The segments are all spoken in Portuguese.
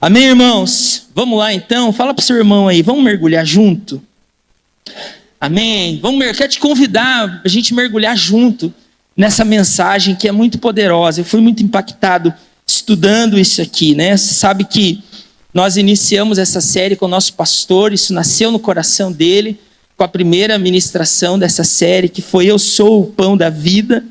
Amém, irmãos? Vamos lá então, fala para o seu irmão aí, vamos mergulhar junto? Amém? Quero te convidar a gente mergulhar junto nessa mensagem que é muito poderosa. Eu fui muito impactado estudando isso aqui, né? Você sabe que nós iniciamos essa série com o nosso pastor, isso nasceu no coração dele, com a primeira ministração dessa série, que foi Eu Sou o Pão da Vida.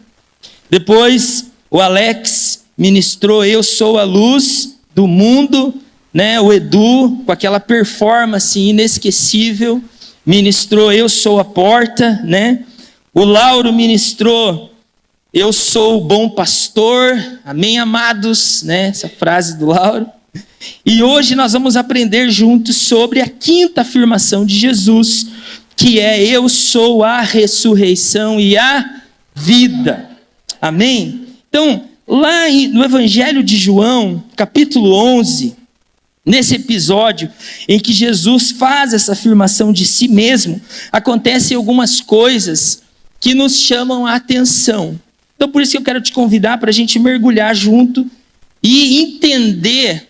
Depois o Alex ministrou Eu Sou a Luz do Mundo, né? O Edu, com aquela performance inesquecível, ministrou Eu Sou a Porta, né? O Lauro ministrou Eu Sou o Bom Pastor, amém, amados, né? Essa frase do Lauro. E hoje nós vamos aprender juntos sobre a quinta afirmação de Jesus, que é Eu sou a ressurreição e a vida. Amém? Então, lá no Evangelho de João, capítulo 11, nesse episódio em que Jesus faz essa afirmação de si mesmo, acontecem algumas coisas que nos chamam a atenção. Então, por isso que eu quero te convidar para a gente mergulhar junto e entender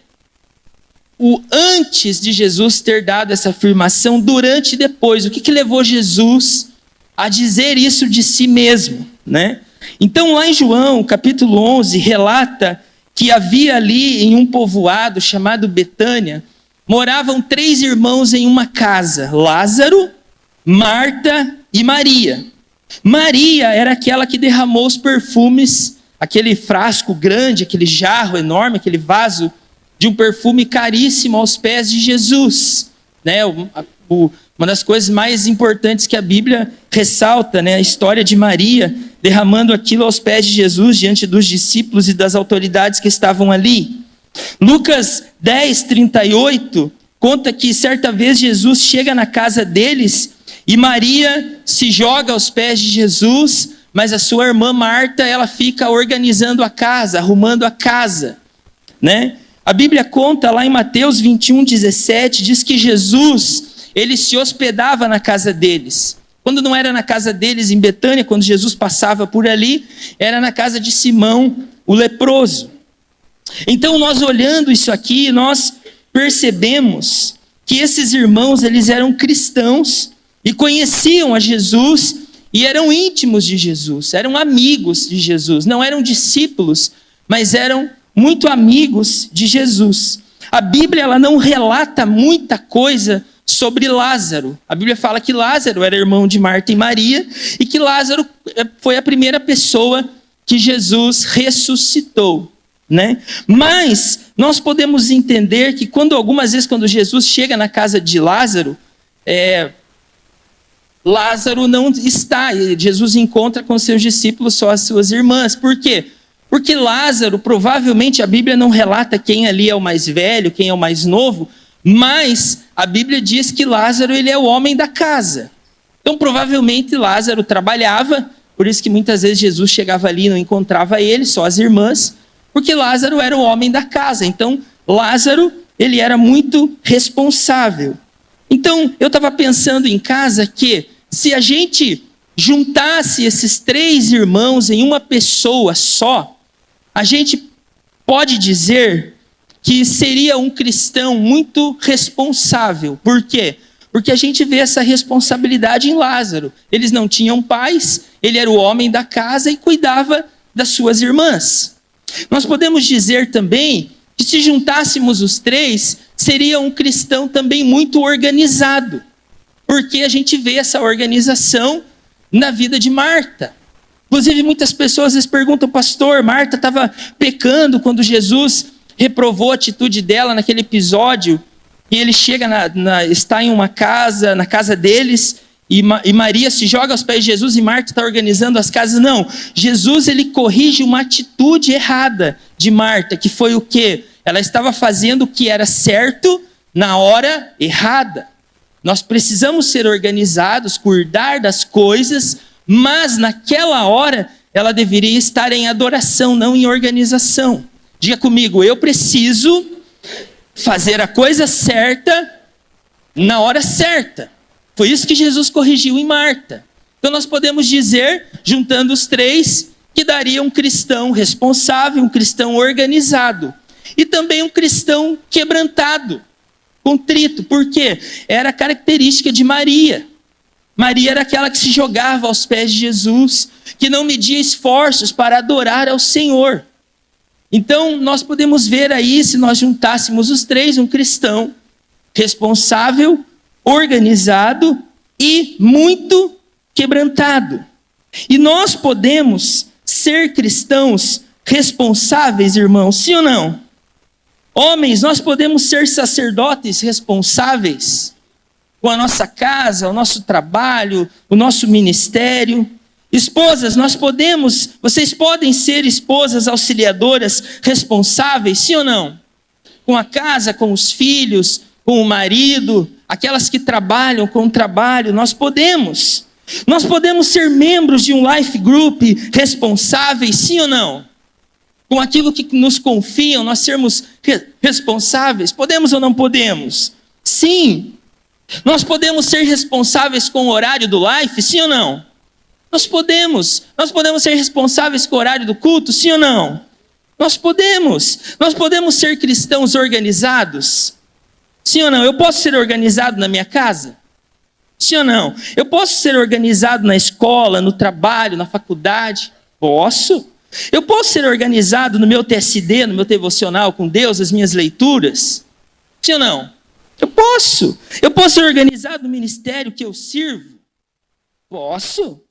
o antes de Jesus ter dado essa afirmação, durante e depois. O que levou Jesus a dizer isso de si mesmo, né? Então, lá em João, capítulo 11, relata que havia ali em um povoado chamado Betânia, moravam 3 irmãos em uma casa, Lázaro, Marta e Maria. Maria era aquela que derramou os perfumes, aquele frasco grande, aquele jarro enorme, aquele vaso de um perfume caríssimo aos pés de Jesus, né? Uma das coisas mais importantes que a Bíblia ressalta, né? A história de Maria derramando aquilo aos pés de Jesus diante dos discípulos e das autoridades que estavam ali. Lucas 10, 38 conta que certa vez Jesus chega na casa deles e Maria se joga aos pés de Jesus, mas a sua irmã Marta, ela fica organizando a casa, arrumando a casa, né? A Bíblia conta lá em Mateus 21, 17, diz que Jesus, ele se hospedava na casa deles. Quando não era na casa deles em Betânia, quando Jesus passava por ali, era na casa de Simão, o leproso. Então, nós olhando isso aqui, nós percebemos que esses irmãos, eles eram cristãos e conheciam a Jesus e eram íntimos de Jesus, eram amigos de Jesus, não eram discípulos, mas eram muito amigos de Jesus. A Bíblia, ela não relata muita coisa sobre Lázaro. A Bíblia fala que Lázaro era irmão de Marta e Maria e que Lázaro foi a primeira pessoa que Jesus ressuscitou, né? Mas nós podemos entender que algumas vezes quando Jesus chega na casa de Lázaro, Lázaro não está, e Jesus encontra com seus discípulos só as suas irmãs. Por quê? Porque Lázaro, provavelmente a Bíblia não relata quem ali é o mais velho, quem é o mais novo, mas a Bíblia diz que Lázaro, ele é o homem da casa. Então provavelmente Lázaro trabalhava, por isso que muitas vezes Jesus chegava ali e não encontrava ele, só as irmãs, porque Lázaro era o homem da casa. Então Lázaro, ele era muito responsável. Então eu estava pensando em casa que se a gente juntasse esses 3 irmãos em uma pessoa só, a gente pode dizer que seria um cristão muito responsável. Por quê? Porque a gente vê essa responsabilidade em Lázaro. Eles não tinham pais, ele era o homem da casa e cuidava das suas irmãs. Nós podemos dizer também que se juntássemos os 3, seria um cristão também muito organizado. Porque a gente vê essa organização na vida de Marta. Inclusive muitas pessoas às vezes perguntam, pastor, Marta estava pecando quando Jesus reprovou a atitude dela naquele episódio, e ele chega, está em uma casa, na casa deles, e Maria se joga aos pés de Jesus e Marta está organizando as casas. Não, Jesus, ele corrige uma atitude errada de Marta, que foi o quê? Ela estava fazendo o que era certo na hora errada. Nós precisamos ser organizados, cuidar das coisas, mas naquela hora ela deveria estar em adoração, não em organização. Diga comigo, eu preciso fazer a coisa certa na hora certa. Foi isso que Jesus corrigiu em Marta. Então nós podemos dizer, juntando os 3, que daria um cristão responsável, um cristão organizado. E também um cristão quebrantado, contrito. Por quê? Era a característica de Maria. Maria era aquela que se jogava aos pés de Jesus, que não media esforços para adorar ao Senhor. Então, nós podemos ver aí, se nós juntássemos os três, um cristão responsável, organizado e muito quebrantado. E nós podemos ser cristãos responsáveis, irmãos, sim ou não? Homens, nós podemos ser sacerdotes responsáveis com a nossa casa, o nosso trabalho, o nosso ministério. Esposas, vocês podem ser esposas auxiliadoras responsáveis, sim ou não? Com a casa, com os filhos, com o marido, aquelas que trabalham com o trabalho, nós podemos. Nós podemos ser membros de um life group responsáveis, sim ou não? Com aquilo que nos confiam, nós sermos responsáveis, podemos ou não podemos? Sim. Nós podemos ser responsáveis com o horário do life, sim ou não? Nós podemos ser responsáveis com o horário do culto, sim ou não? Nós podemos ser cristãos organizados, sim ou não? Eu posso ser organizado na minha casa? Sim ou não? Eu posso ser organizado na escola, no trabalho, na faculdade? Posso. Eu posso ser organizado no meu TSD, no meu devocional com Deus, as minhas leituras? Sim ou não? Eu posso. Eu posso ser organizado no ministério que eu sirvo? Posso.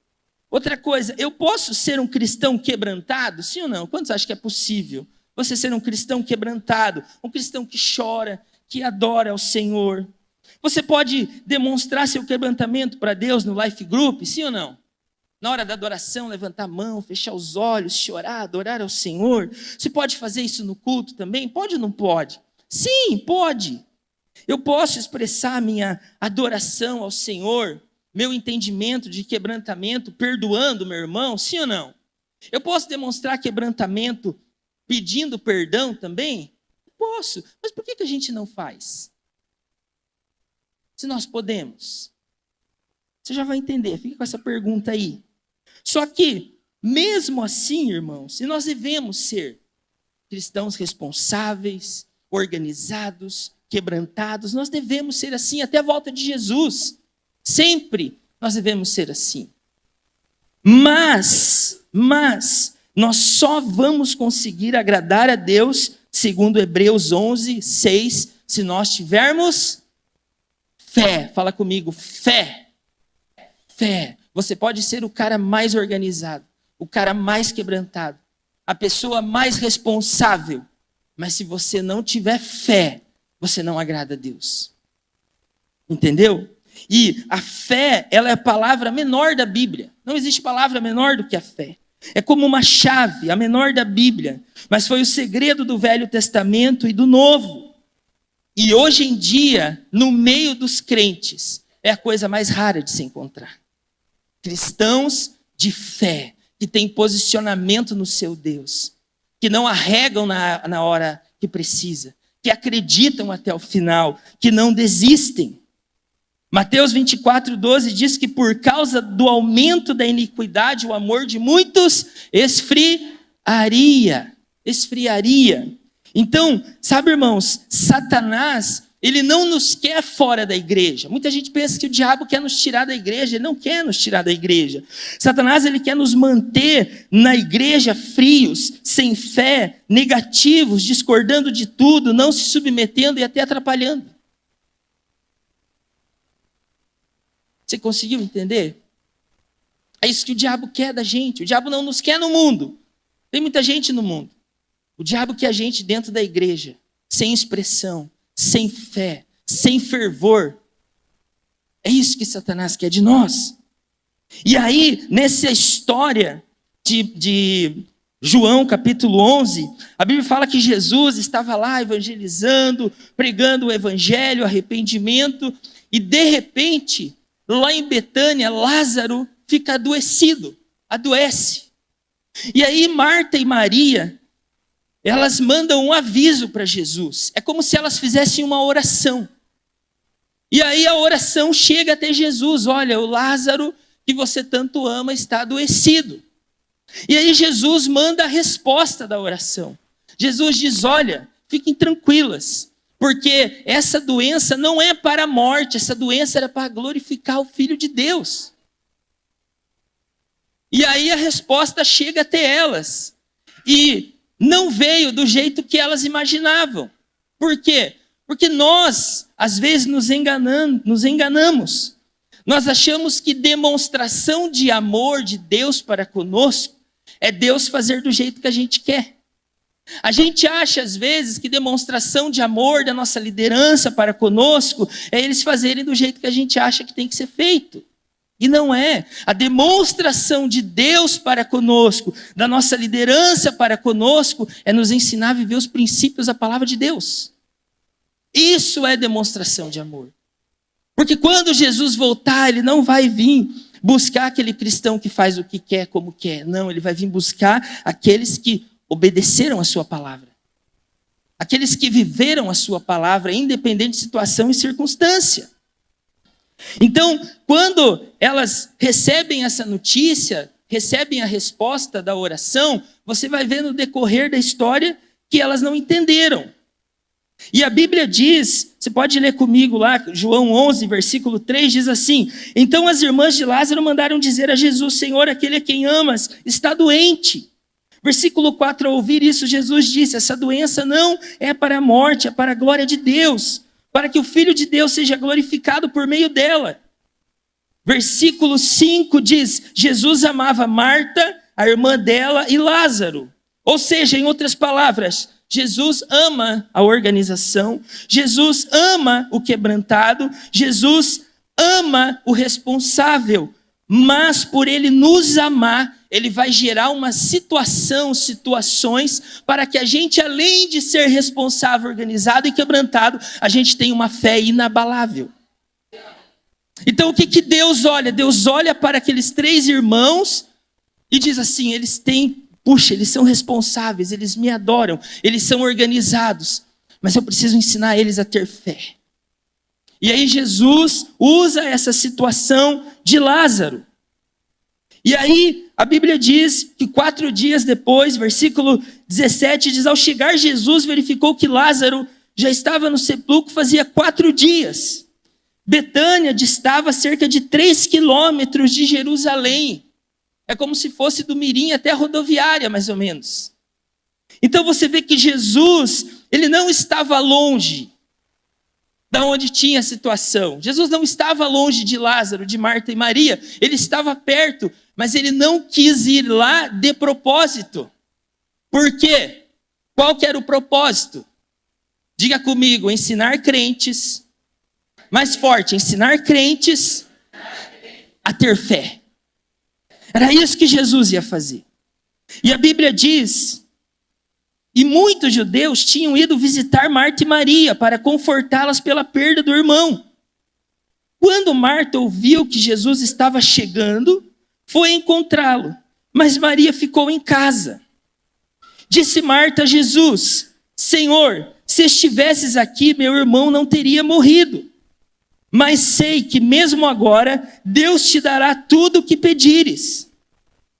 Outra coisa, eu posso ser um cristão quebrantado? Sim ou não? Quantos acham que é possível você ser um cristão quebrantado? Um cristão que chora, que adora ao Senhor. Você pode demonstrar seu quebrantamento para Deus no life group? Sim ou não? Na hora da adoração, levantar a mão, fechar os olhos, chorar, adorar ao Senhor. Você pode fazer isso no culto também? Pode ou não pode? Sim, pode. Eu posso expressar minha adoração ao Senhor, meu entendimento de quebrantamento, perdoando meu irmão, sim ou não? Eu posso demonstrar quebrantamento pedindo perdão também? Posso. Mas por que a gente não faz? Se nós podemos. Você já vai entender, fica com essa pergunta aí. Só que, mesmo assim, irmãos, e nós devemos ser cristãos responsáveis, organizados, quebrantados, nós devemos ser assim até a volta de Jesus. Sempre nós devemos ser assim. Mas, nós só vamos conseguir agradar a Deus, segundo Hebreus 11, 6, se nós tivermos fé. Fala comigo, fé. Fé. Você pode ser o cara mais organizado, o cara mais quebrantado, a pessoa mais responsável, mas se você não tiver fé, você não agrada a Deus. Entendeu? E a fé, ela é a palavra menor da Bíblia. Não existe palavra menor do que a fé. É como uma chave, a menor da Bíblia. Mas foi o segredo do Velho Testamento e do Novo. E hoje em dia, no meio dos crentes, é a coisa mais rara de se encontrar. Cristãos de fé, que têm posicionamento no seu Deus, que não arregam na hora que precisa, que acreditam até o final, que não desistem. Mateus 24:12 diz que por causa do aumento da iniquidade, o amor de muitos esfriaria. Então, sabe, irmãos, Satanás, ele não nos quer fora da igreja. Muita gente pensa que o diabo quer nos tirar da igreja. Ele não quer nos tirar da igreja. Satanás, ele quer nos manter na igreja frios, sem fé, negativos, discordando de tudo, não se submetendo e até atrapalhando. Você conseguiu entender? É isso que o diabo quer da gente. O diabo não nos quer no mundo. Tem muita gente no mundo. O diabo quer a gente dentro da igreja, sem expressão, sem fé, sem fervor. É isso que Satanás quer de nós. E aí, nessa história de João capítulo 11, a Bíblia fala que Jesus estava lá evangelizando, pregando o evangelho, arrependimento, e de repente, lá em Betânia, Lázaro fica adoece. E aí Marta e Maria, elas mandam um aviso para Jesus. É como se elas fizessem uma oração. E aí a oração chega até Jesus. Olha, o Lázaro que você tanto ama está adoecido. E aí Jesus manda a resposta da oração. Jesus diz, olha, fiquem tranquilas, porque essa doença não é para a morte, essa doença era para glorificar o Filho de Deus. E aí a resposta chega até elas, e não veio do jeito que elas imaginavam. Por quê? Porque nós, às vezes, nos enganamos. Nós achamos que demonstração de amor de Deus para conosco é Deus fazer do jeito que a gente quer. A gente acha, às vezes, que demonstração de amor da nossa liderança para conosco é eles fazerem do jeito que a gente acha que tem que ser feito. E não é. A demonstração de Deus para conosco, da nossa liderança para conosco, é nos ensinar a viver os princípios da palavra de Deus. Isso é demonstração de amor. Porque quando Jesus voltar, ele não vai vir buscar aquele cristão que faz o que quer, como quer. Não, ele vai vir buscar aqueles que obedeceram a sua palavra. Aqueles que viveram a sua palavra, independente de situação e circunstância. Então, quando elas recebem essa notícia, recebem a resposta da oração, você vai ver no decorrer da história que elas não entenderam. E a Bíblia diz, você pode ler comigo lá, João 11, versículo 3, diz assim: então as irmãs de Lázaro mandaram dizer a Jesus: Senhor, aquele a quem amas está doente. Versículo 4, ao ouvir isso, Jesus disse: essa doença não é para a morte, é para a glória de Deus, para que o Filho de Deus seja glorificado por meio dela. Versículo 5 diz: Jesus amava Marta, a irmã dela, e Lázaro. Ou seja, em outras palavras, Jesus ama a organização, Jesus ama o quebrantado, Jesus ama o responsável, mas por ele nos amar, ele vai gerar uma situações, para que a gente, além de ser responsável, organizado e quebrantado, a gente tenha uma fé inabalável. Então o que Deus olha? Deus olha para aqueles 3 irmãos e diz assim: eles são responsáveis, eles me adoram, eles são organizados, mas eu preciso ensinar eles a ter fé. E aí Jesus usa essa situação de Lázaro. E aí a Bíblia diz que 4 dias depois, versículo 17, diz: ao chegar Jesus verificou que Lázaro já estava no sepulcro fazia 4 dias. Betânia distava cerca de 3 quilômetros de Jerusalém. É como se fosse do Mirim até a rodoviária, mais ou menos. Então você vê que Jesus, ele não estava longe da onde tinha a situação. Jesus não estava longe de Lázaro, de Marta e Maria. Ele estava perto, mas ele não quis ir lá de propósito. Por quê? Qual que era o propósito? Diga comigo: ensinar crentes, mais forte, ensinar crentes a ter fé. Era isso que Jesus ia fazer. E a Bíblia diz: e muitos judeus tinham ido visitar Marta e Maria para confortá-las pela perda do irmão. Quando Marta ouviu que Jesus estava chegando, foi encontrá-lo, mas Maria ficou em casa. Disse Marta a Jesus: Senhor, se estivesses aqui, meu irmão não teria morrido. Mas sei que mesmo agora Deus te dará tudo o que pedires.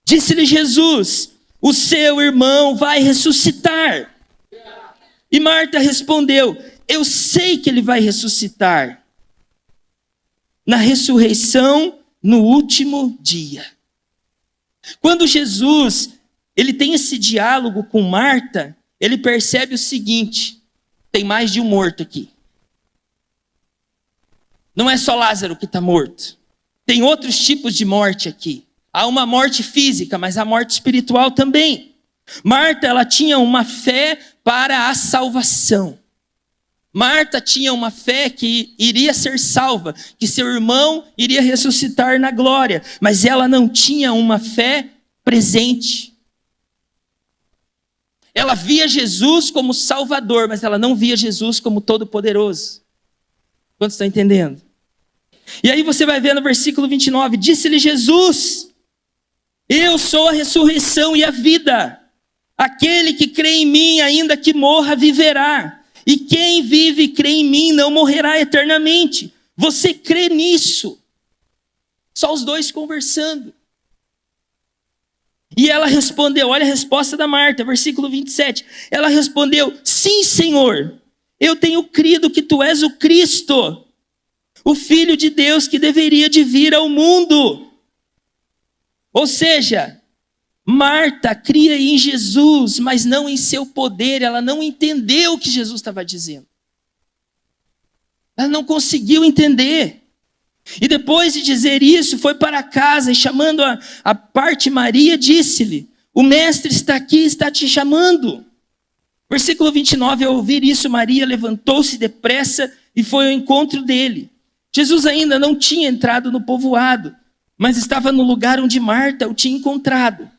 Disse-lhe Jesus: o seu irmão vai ressuscitar. E Marta respondeu: eu sei que ele vai ressuscitar na ressurreição no último dia. Quando Jesus ele tem esse diálogo com Marta, ele percebe o seguinte: tem mais de um morto aqui. Não é só Lázaro que está morto. Tem outros tipos de morte aqui. Há uma morte física, mas há morte espiritual também. Marta, ela tinha uma fé para a salvação. Marta tinha uma fé que iria ser salva, que seu irmão iria ressuscitar na glória, mas ela não tinha uma fé presente. Ela via Jesus como Salvador, mas ela não via Jesus como Todo-Poderoso. Quantos estão entendendo? E aí você vai ver no versículo 29, disse-lhe Jesus: eu sou a ressurreição e a vida. Aquele que crê em mim, ainda que morra, viverá. E quem vive e crê em mim não morrerá eternamente. Você crê nisso? Só os dois conversando. E ela respondeu, olha a resposta da Marta, versículo 27. Ela respondeu, sim, Senhor, eu tenho crido que tu és o Cristo, o Filho de Deus que deveria de vir ao mundo. Ou seja, Marta cria em Jesus, mas não em seu poder. Ela não entendeu o que Jesus estava dizendo. Ela não conseguiu entender. E depois de dizer isso, foi para casa e chamando a parte Maria, disse-lhe, o mestre está aqui, está te chamando. Versículo 29, ao ouvir isso, Maria levantou-se depressa e foi ao encontro dele. Jesus ainda não tinha entrado no povoado, mas estava no lugar onde Marta o tinha encontrado.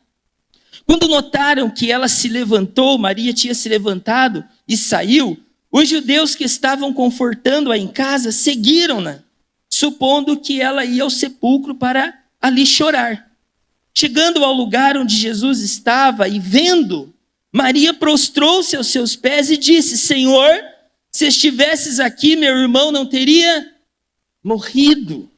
Quando notaram que ela se levantou, Maria tinha se levantado e saiu, os judeus que estavam confortando-a em casa seguiram-na, supondo que ela ia ao sepulcro para ali chorar. Chegando ao lugar onde Jesus estava e vendo, Maria prostrou-se aos seus pés e disse, Senhor, se estivesses aqui, meu irmão não teria morrido.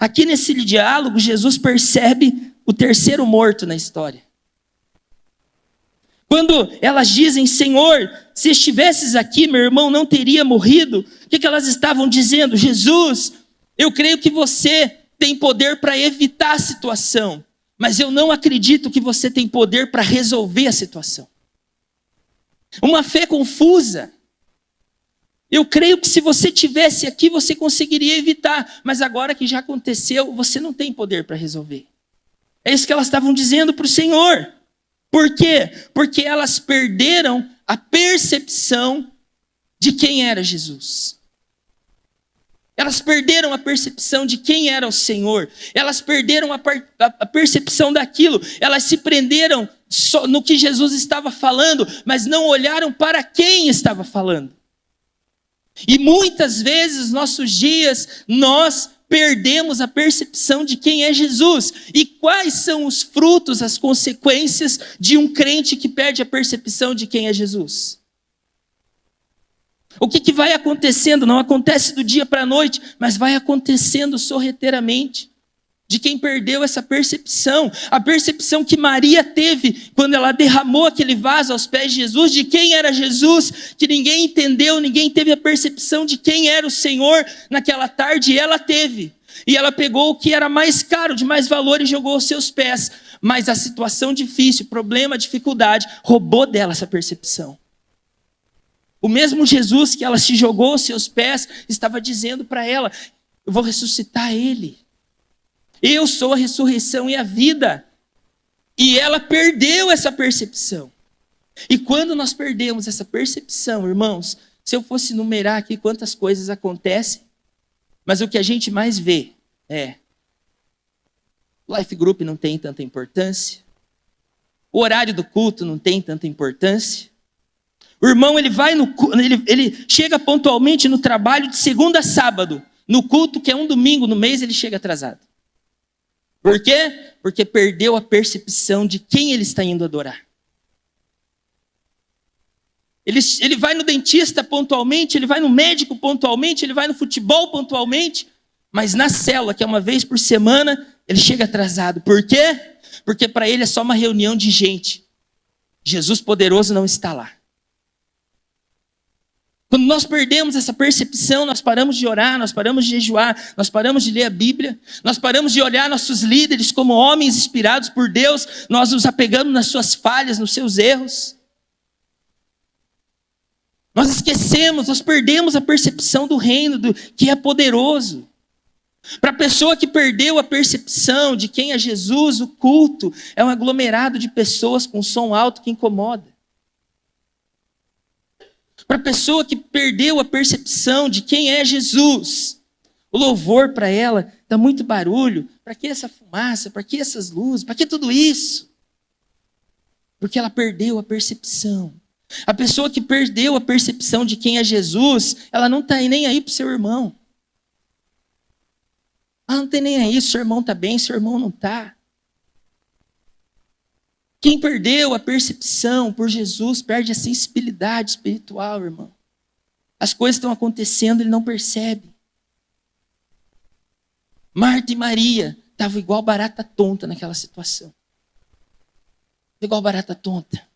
Aqui nesse diálogo, Jesus percebe o terceiro morto na história. Quando elas dizem, Senhor, se estivesses aqui, meu irmão não teria morrido, o que elas estavam dizendo? Jesus, eu creio que você tem poder para evitar a situação, mas eu não acredito que você tem poder para resolver a situação. Uma fé confusa. Eu creio que se você tivesse aqui, você conseguiria evitar, mas agora que já aconteceu, você não tem poder para resolver. É isso que elas estavam dizendo para o Senhor. Por quê? Porque elas perderam a percepção de quem era Jesus. Elas perderam a percepção de quem era o Senhor. Elas perderam a percepção daquilo. Elas se prenderam só no que Jesus estava falando, mas não olharam para quem estava falando. E muitas vezes, nossos dias, nós perdemos a percepção de quem é Jesus. E quais são os frutos, as consequências de um crente que perde a percepção de quem é Jesus? O que vai acontecendo? Não acontece do dia para a noite, mas vai acontecendo sorrateiramente. De quem perdeu essa percepção. A percepção que Maria teve quando ela derramou aquele vaso aos pés de Jesus, de quem era Jesus, que ninguém entendeu, ninguém teve a percepção de quem era o Senhor naquela tarde, e ela teve. E ela pegou o que era mais caro, de mais valor, e jogou aos seus pés. Mas a situação difícil, problema, dificuldade, roubou dela essa percepção. O mesmo Jesus que ela se jogou aos seus pés, estava dizendo para ela, eu vou ressuscitar ele. Eu sou a ressurreição e a vida. E ela perdeu essa percepção. E quando nós perdemos essa percepção, irmãos, se eu fosse numerar aqui quantas coisas acontecem, mas o que a gente mais vê é, o Life Group não tem tanta importância, o horário do culto não tem tanta importância, o irmão ele chega pontualmente no trabalho de segunda a sábado, no culto que é um domingo no mês ele chega atrasado. Por quê? Porque perdeu a percepção de quem ele está indo adorar. Ele vai no dentista pontualmente, ele vai no médico pontualmente, ele vai no futebol pontualmente, mas na célula, que é uma vez por semana, ele chega atrasado. Por quê? Porque para ele é só uma reunião de gente. Jesus poderoso não está lá. Quando nós perdemos essa percepção, nós paramos de orar, nós paramos de jejuar, nós paramos de ler a Bíblia, nós paramos de olhar nossos líderes como homens inspirados por Deus, nós nos apegamos nas suas falhas, nos seus erros. Nós esquecemos, nós perdemos a percepção do reino, do que é poderoso. Para a pessoa que perdeu a percepção de quem é Jesus, o culto é um aglomerado de pessoas com som alto que incomoda. Para a pessoa que perdeu a percepção de quem é Jesus, o louvor para ela dá muito barulho. Para que essa fumaça? Para que essas luzes? Para que tudo isso? Porque ela perdeu a percepção. A pessoa que perdeu a percepção de quem é Jesus, ela não está nem aí para o seu irmão. Ela não tem nem aí, seu irmão está bem, seu irmão não está. Quem perdeu a percepção por Jesus, perde a sensibilidade espiritual, irmão. As coisas estão acontecendo, ele não percebe. Marta e Maria estavam igual barata tonta naquela situação. igual barata tonta.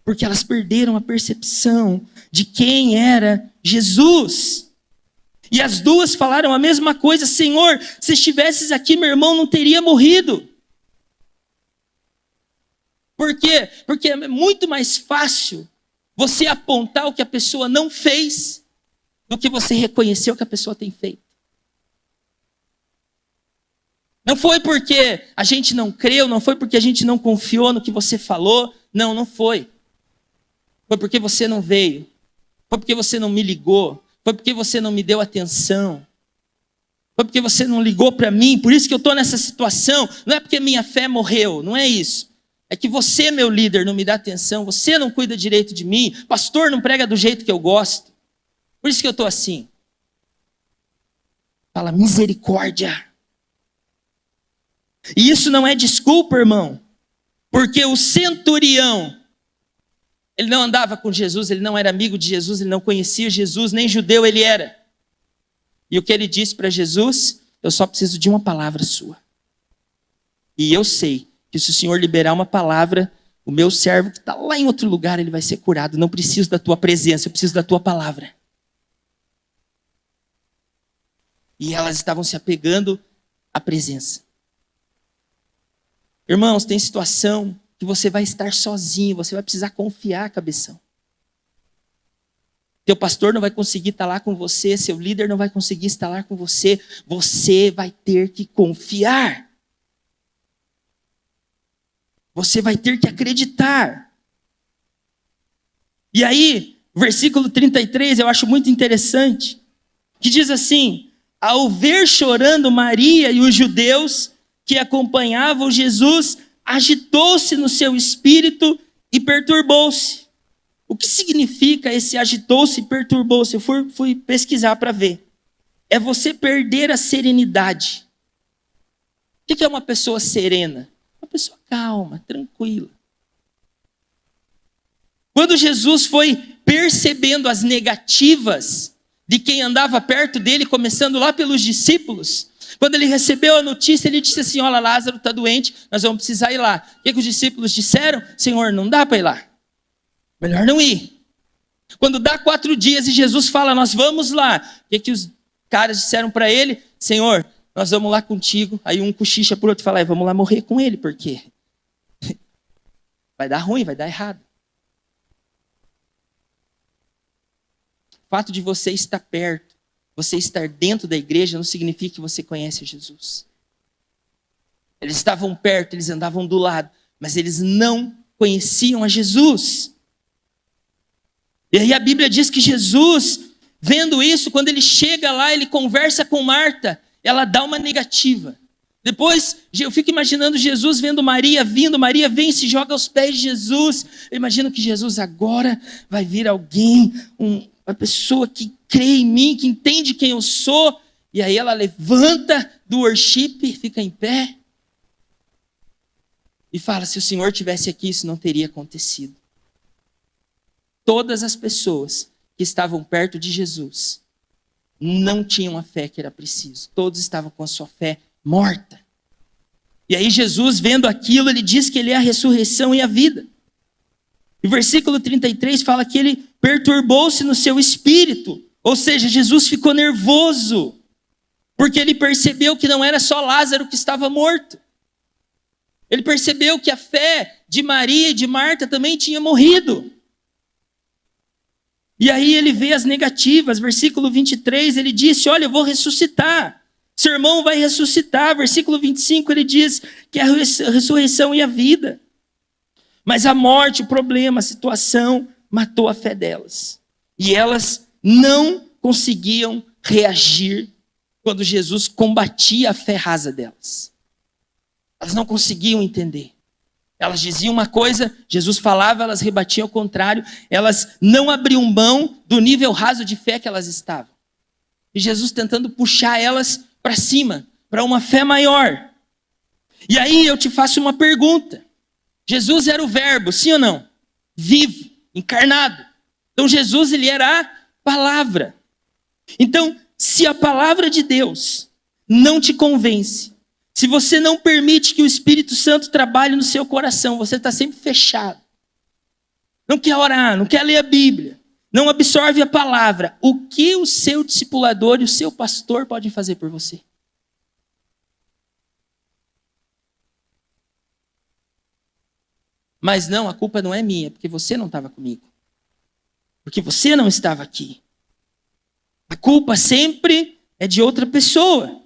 Porque elas perderam a percepção de quem era Jesus. E as duas falaram a mesma coisa: Senhor, se estivesses aqui, meu irmão não teria morrido. Por quê? Porque é muito mais fácil você apontar o que a pessoa não fez do que você reconhecer o que a pessoa tem feito. Não foi porque a gente não creu, não foi porque a gente não confiou no que você falou. Não, não foi. Foi porque você não veio. Foi porque você não me ligou. Foi porque você não me deu atenção. Foi porque você não ligou para mim. Por isso que eu estou nessa situação. Não é porque minha fé morreu. Não é isso. É que você, meu líder, não me dá atenção. Você não cuida direito de mim. Pastor não prega do jeito que eu gosto. Por isso que eu estou assim. Fala misericórdia. E isso não é desculpa, irmão. Porque o centurião, ele não andava com Jesus, ele não era amigo de Jesus, ele não conhecia Jesus, nem judeu ele era. E o que ele disse para Jesus? Eu só preciso de uma palavra sua. E eu sei que se o Senhor liberar uma palavra, o meu servo que está lá em outro lugar, ele vai ser curado. Não preciso da tua presença, eu preciso da tua palavra. E elas estavam se apegando à presença. Irmãos, tem situação que você vai estar sozinho, você vai precisar confiar, cabeção. Teu pastor não vai conseguir estar lá com você, seu líder não vai conseguir estar lá com você. Você vai ter que confiar. Você vai ter que acreditar. E aí, versículo 33, eu acho muito interessante, que diz assim: ao ver chorando Maria e os judeus que acompanhavam Jesus, agitou-se no seu espírito e perturbou-se. O que significa esse agitou-se e perturbou-se? Eu fui pesquisar para ver. É você perder a serenidade. O que é uma pessoa serena? Uma pessoa calma, tranquila. Quando Jesus foi percebendo as negativas de quem andava perto dele, começando lá pelos discípulos, quando ele recebeu a notícia, ele disse assim: olha, Lázaro está doente, nós vamos precisar ir lá. O que os discípulos disseram? Senhor, não dá para ir lá. Melhor não ir. Quando dá 4 dias e Jesus fala, nós vamos lá. O que os caras disseram para ele? Senhor, nós vamos lá contigo. Aí um cochicha por outro e fala, vamos lá morrer com ele, porque vai dar ruim, vai dar errado. O fato de você estar perto, você estar dentro da igreja, não significa que você conhece Jesus. Eles estavam perto, eles andavam do lado, mas eles não conheciam a Jesus. E aí a Bíblia diz que Jesus, vendo isso, quando ele chega lá, ele conversa com Marta, ela dá uma negativa. Depois, eu fico imaginando Jesus vendo Maria vindo, Maria vem e se joga aos pés de Jesus. Eu imagino que Jesus agora vai vir alguém, uma pessoa que crê em mim, que entende quem eu sou. E aí ela levanta do worship, fica em pé e fala, se o Senhor tivesse aqui, isso não teria acontecido. Todas as pessoas que estavam perto de Jesus não tinham a fé que era preciso. Todos estavam com a sua fé morta. E aí Jesus, vendo aquilo, ele diz que ele é a ressurreição e a vida. E versículo 33 fala que ele perturbou-se no seu espírito. Ou seja, Jesus ficou nervoso, porque ele percebeu que não era só Lázaro que estava morto. Ele percebeu que a fé de Maria e de Marta também tinha morrido. E aí ele vê as negativas, versículo 23, ele disse, olha, eu vou ressuscitar. Seu irmão vai ressuscitar. Versículo 25, ele diz que é a ressurreição e a vida. Mas a morte, o problema, a situação, matou a fé delas. E elas não conseguiam reagir quando Jesus combatia a fé rasa delas. Elas não conseguiam entender. Elas diziam uma coisa, Jesus falava, elas rebatiam ao contrário. Elas não abriam mão do nível raso de fé que elas estavam. E Jesus tentando puxar elas para cima, para uma fé maior. E aí eu te faço uma pergunta. Jesus era o verbo, sim ou não? Vivo, encarnado. Então Jesus, ele era a palavra. Então, se a palavra de Deus não te convence, Se você não permite que o Espírito Santo trabalhe no seu coração, você está sempre fechado. Não quer orar, não quer ler a Bíblia, não absorve a palavra. O que o seu discipulador e o seu pastor podem fazer por você? Mas não, a culpa não é minha, porque você não estava comigo. Porque você não estava aqui. A culpa sempre é de outra pessoa.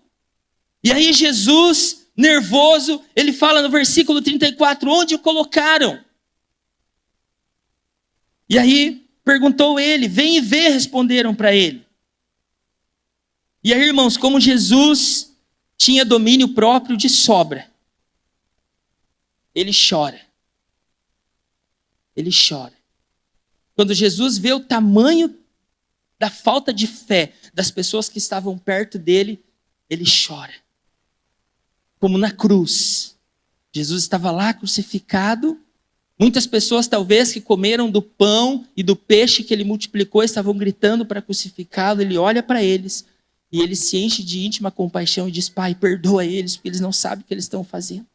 E aí Jesus, nervoso, ele fala no versículo 34, onde o colocaram? E aí perguntou ele, vem e vê, responderam para ele. E aí, irmãos, como Jesus tinha domínio próprio de sobra, ele chora. Ele chora. Quando Jesus vê o tamanho da falta de fé das pessoas que estavam perto dele, ele chora. Como na cruz. Jesus estava lá crucificado. Muitas pessoas, talvez, que comeram do pão e do peixe que ele multiplicou, estavam gritando para crucificá-lo. Ele olha para eles e ele se enche de íntima compaixão e diz, Pai, perdoa eles, porque eles não sabem o que eles estão fazendo.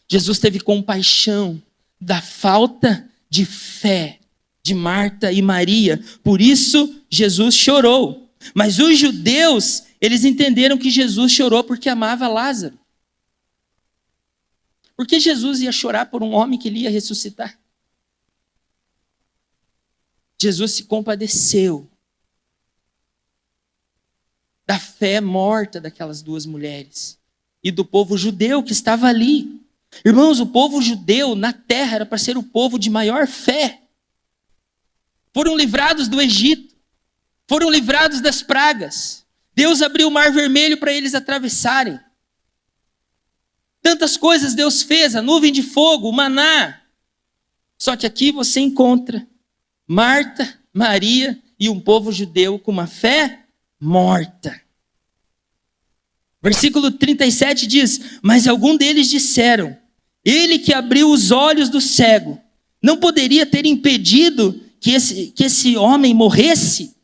Jesus teve compaixão da falta de fé de Marta e Maria. Por isso, Jesus chorou. Mas os judeus, eles entenderam que Jesus chorou porque amava Lázaro. Por que Jesus ia chorar por um homem que ele ia ressuscitar? Jesus se compadeceu da fé morta daquelas duas mulheres e do povo judeu que estava ali. Irmãos, o povo judeu na terra era para ser o povo de maior fé. Foram livrados do Egito, foram livrados das pragas. Deus abriu o mar vermelho para eles atravessarem. Tantas coisas Deus fez, a nuvem de fogo, o maná. Só que aqui você encontra Marta, Maria e um povo judeu com uma fé morta. Versículo 37 diz, mas algum deles disseram, ele que abriu os olhos do cego, não poderia ter impedido que esse homem morresse?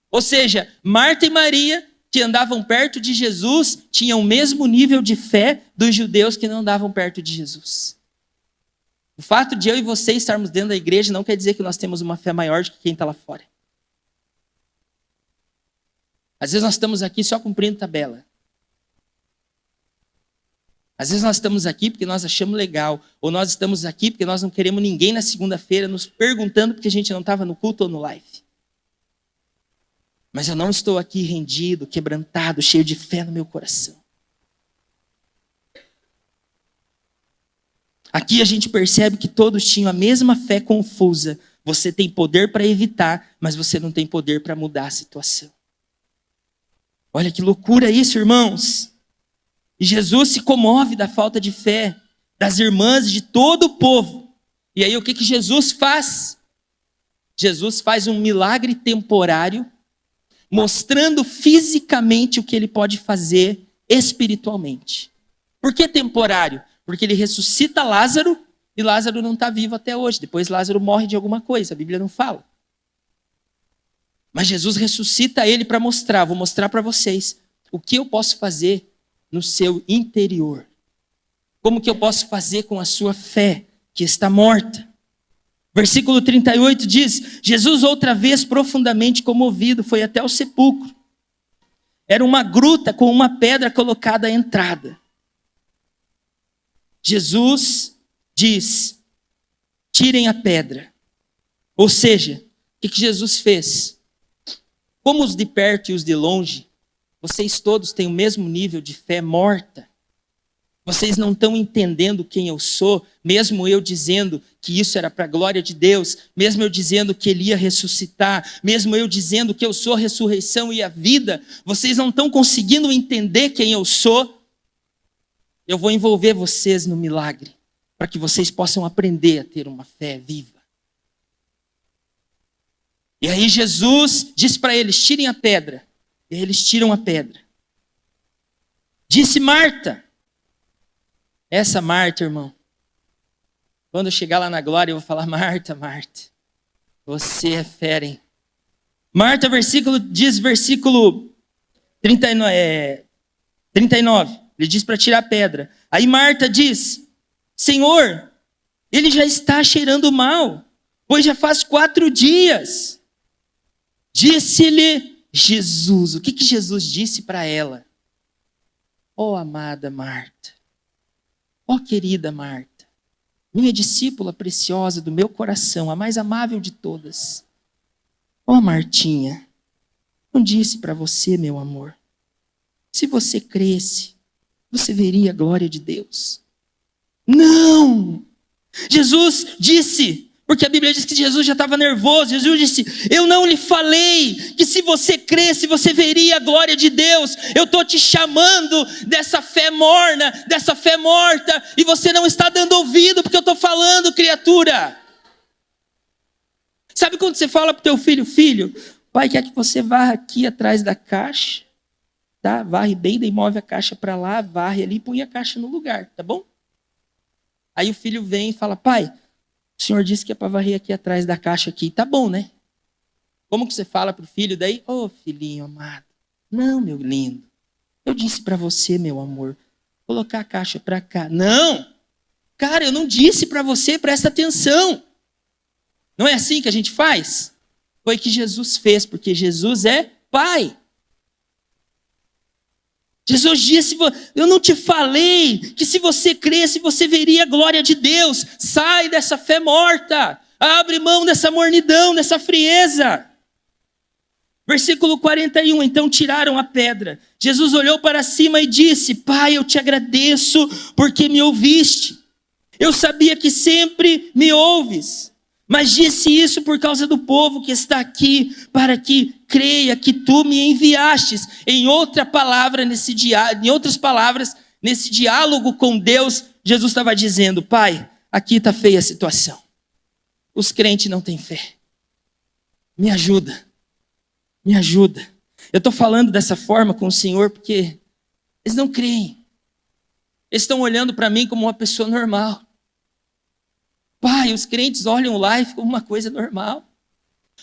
Ou seja, Marta e Maria, que andavam perto de Jesus, tinham o mesmo nível de fé dos judeus que não andavam perto de Jesus. O fato de eu e você estarmos dentro da igreja não quer dizer que nós temos uma fé maior do que quem está lá fora. Às vezes nós estamos aqui só cumprindo tabela. Às vezes nós estamos aqui porque nós achamos legal, ou nós estamos aqui porque nós não queremos ninguém na segunda-feira nos perguntando porque a gente não estava no culto ou no live. Mas eu não estou aqui rendido, quebrantado, cheio de fé no meu coração. Aqui a gente percebe que todos tinham a mesma fé confusa. Você tem poder para evitar, mas você não tem poder para mudar a situação. Olha que loucura isso, irmãos. E Jesus se comove da falta de fé das irmãs e de todo o povo. E aí o que Jesus faz? Jesus faz um milagre temporário, mostrando fisicamente o que ele pode fazer espiritualmente. Por que temporário? Porque ele ressuscita Lázaro e Lázaro não está vivo até hoje. Depois Lázaro morre de alguma coisa, a Bíblia não fala. Mas Jesus ressuscita ele para mostrar, vou mostrar para vocês o que eu posso fazer no seu interior. Como que eu posso fazer com a sua fé que está morta? Versículo 38 diz, Jesus outra vez profundamente comovido foi até o sepulcro. Era uma gruta com uma pedra colocada à entrada. Jesus diz, tirem a pedra. Ou seja, o que Jesus fez? Como os de perto e os de longe, vocês todos têm o mesmo nível de fé morta. Vocês não estão entendendo quem eu sou, mesmo eu dizendo que isso era para a glória de Deus, mesmo eu dizendo que ele ia ressuscitar, mesmo eu dizendo que eu sou a ressurreição e a vida, vocês não estão conseguindo entender quem eu sou. Eu vou envolver vocês no milagre, para que vocês possam aprender a ter uma fé viva. E aí Jesus diz para eles, tirem a pedra. E aí eles tiram a pedra. Disse Marta. Essa Marta, irmão. Quando eu chegar lá na glória, eu vou falar, Marta, Marta. Você é fera, hein? Marta, versículo 39. Ele diz para tirar a pedra. Aí Marta diz: Senhor, ele já está cheirando mal, pois já faz 4 dias. Disse-lhe Jesus. O que Jesus disse para ela? Ó amada Marta, ó querida Marta, minha discípula preciosa do meu coração, a mais amável de todas. Ó Martinha, não disse para você, meu amor, se você cresce, você veria a glória de Deus. Não! Jesus disse, porque a Bíblia diz que Jesus já estava nervoso. Jesus disse: eu não lhe falei que se você cresce, você veria a glória de Deus. Eu estou te chamando dessa fé morna, dessa fé morta, e você não está dando ouvido porque eu estou falando, criatura. Sabe quando você fala para o teu filho: filho, pai quer que você varra aqui atrás da caixa, tá? Varre bem, daí move a caixa para lá, varre ali e põe a caixa no lugar, tá bom? Aí o filho vem e fala: pai, o senhor disse que é para varrer aqui atrás da caixa aqui. Tá bom, né? Como que você fala pro filho daí? Ô, filhinho amado. Não, meu lindo. Eu disse para você, meu amor, colocar a caixa para cá. Não! Cara, eu não disse para você, presta atenção. Não é assim que a gente faz? Foi que Jesus fez, porque Jesus é Pai. Jesus disse: eu não te falei que se você cresce, você veria a glória de Deus. Sai dessa fé morta. Abre mão dessa mornidão, dessa frieza. Versículo 41, então tiraram a pedra. Jesus olhou para cima e disse: Pai, eu te agradeço porque me ouviste. Eu sabia que sempre me ouves, mas disse isso por causa do povo que está aqui, para que creia que tu me enviastes. Em outras palavras, nesse diálogo com Deus, Jesus estava dizendo: Pai, aqui está feia a situação. Os crentes não têm fé. Me ajuda. Me ajuda. Eu estou falando dessa forma com o Senhor porque eles não creem. Eles estão olhando para mim como uma pessoa normal. Pai, os crentes olham o live como uma coisa normal.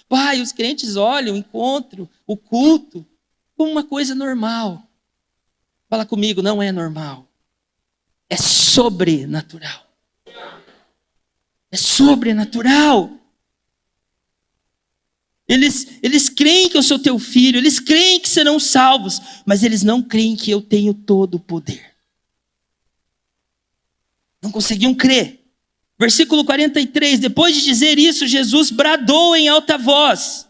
Pai, os crentes olham o encontro, o culto, como uma coisa normal. Fala comigo: não é normal. É sobrenatural. É sobrenatural. Eles creem que eu sou teu filho, eles creem que serão salvos, mas eles não creem que eu tenho todo o poder. Não conseguiam crer. Versículo 43, depois de dizer isso, Jesus bradou em alta voz.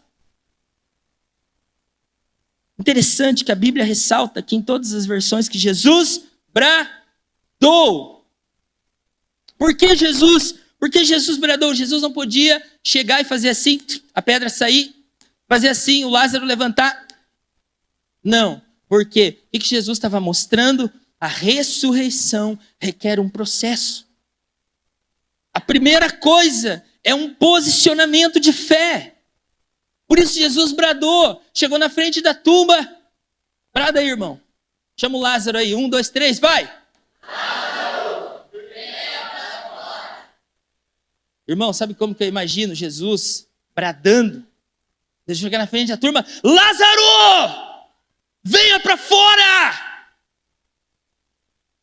Interessante que a Bíblia ressalta aqui em todas as versões que Jesus bradou. Por que Jesus bradou? Jesus não podia chegar e fazer assim, a pedra sair, fazer assim, o Lázaro levantar. Não, porque o que Jesus estava mostrando? A ressurreição requer um processo. A primeira coisa é um posicionamento de fé. Por isso Jesus bradou, chegou na frente da tumba. Brada aí, irmão. Chama o Lázaro aí, 1, 2, 3, vai! Irmão, sabe como que eu imagino Jesus bradando? Deixa eu chegar na frente da turma: Lázaro! Venha para fora!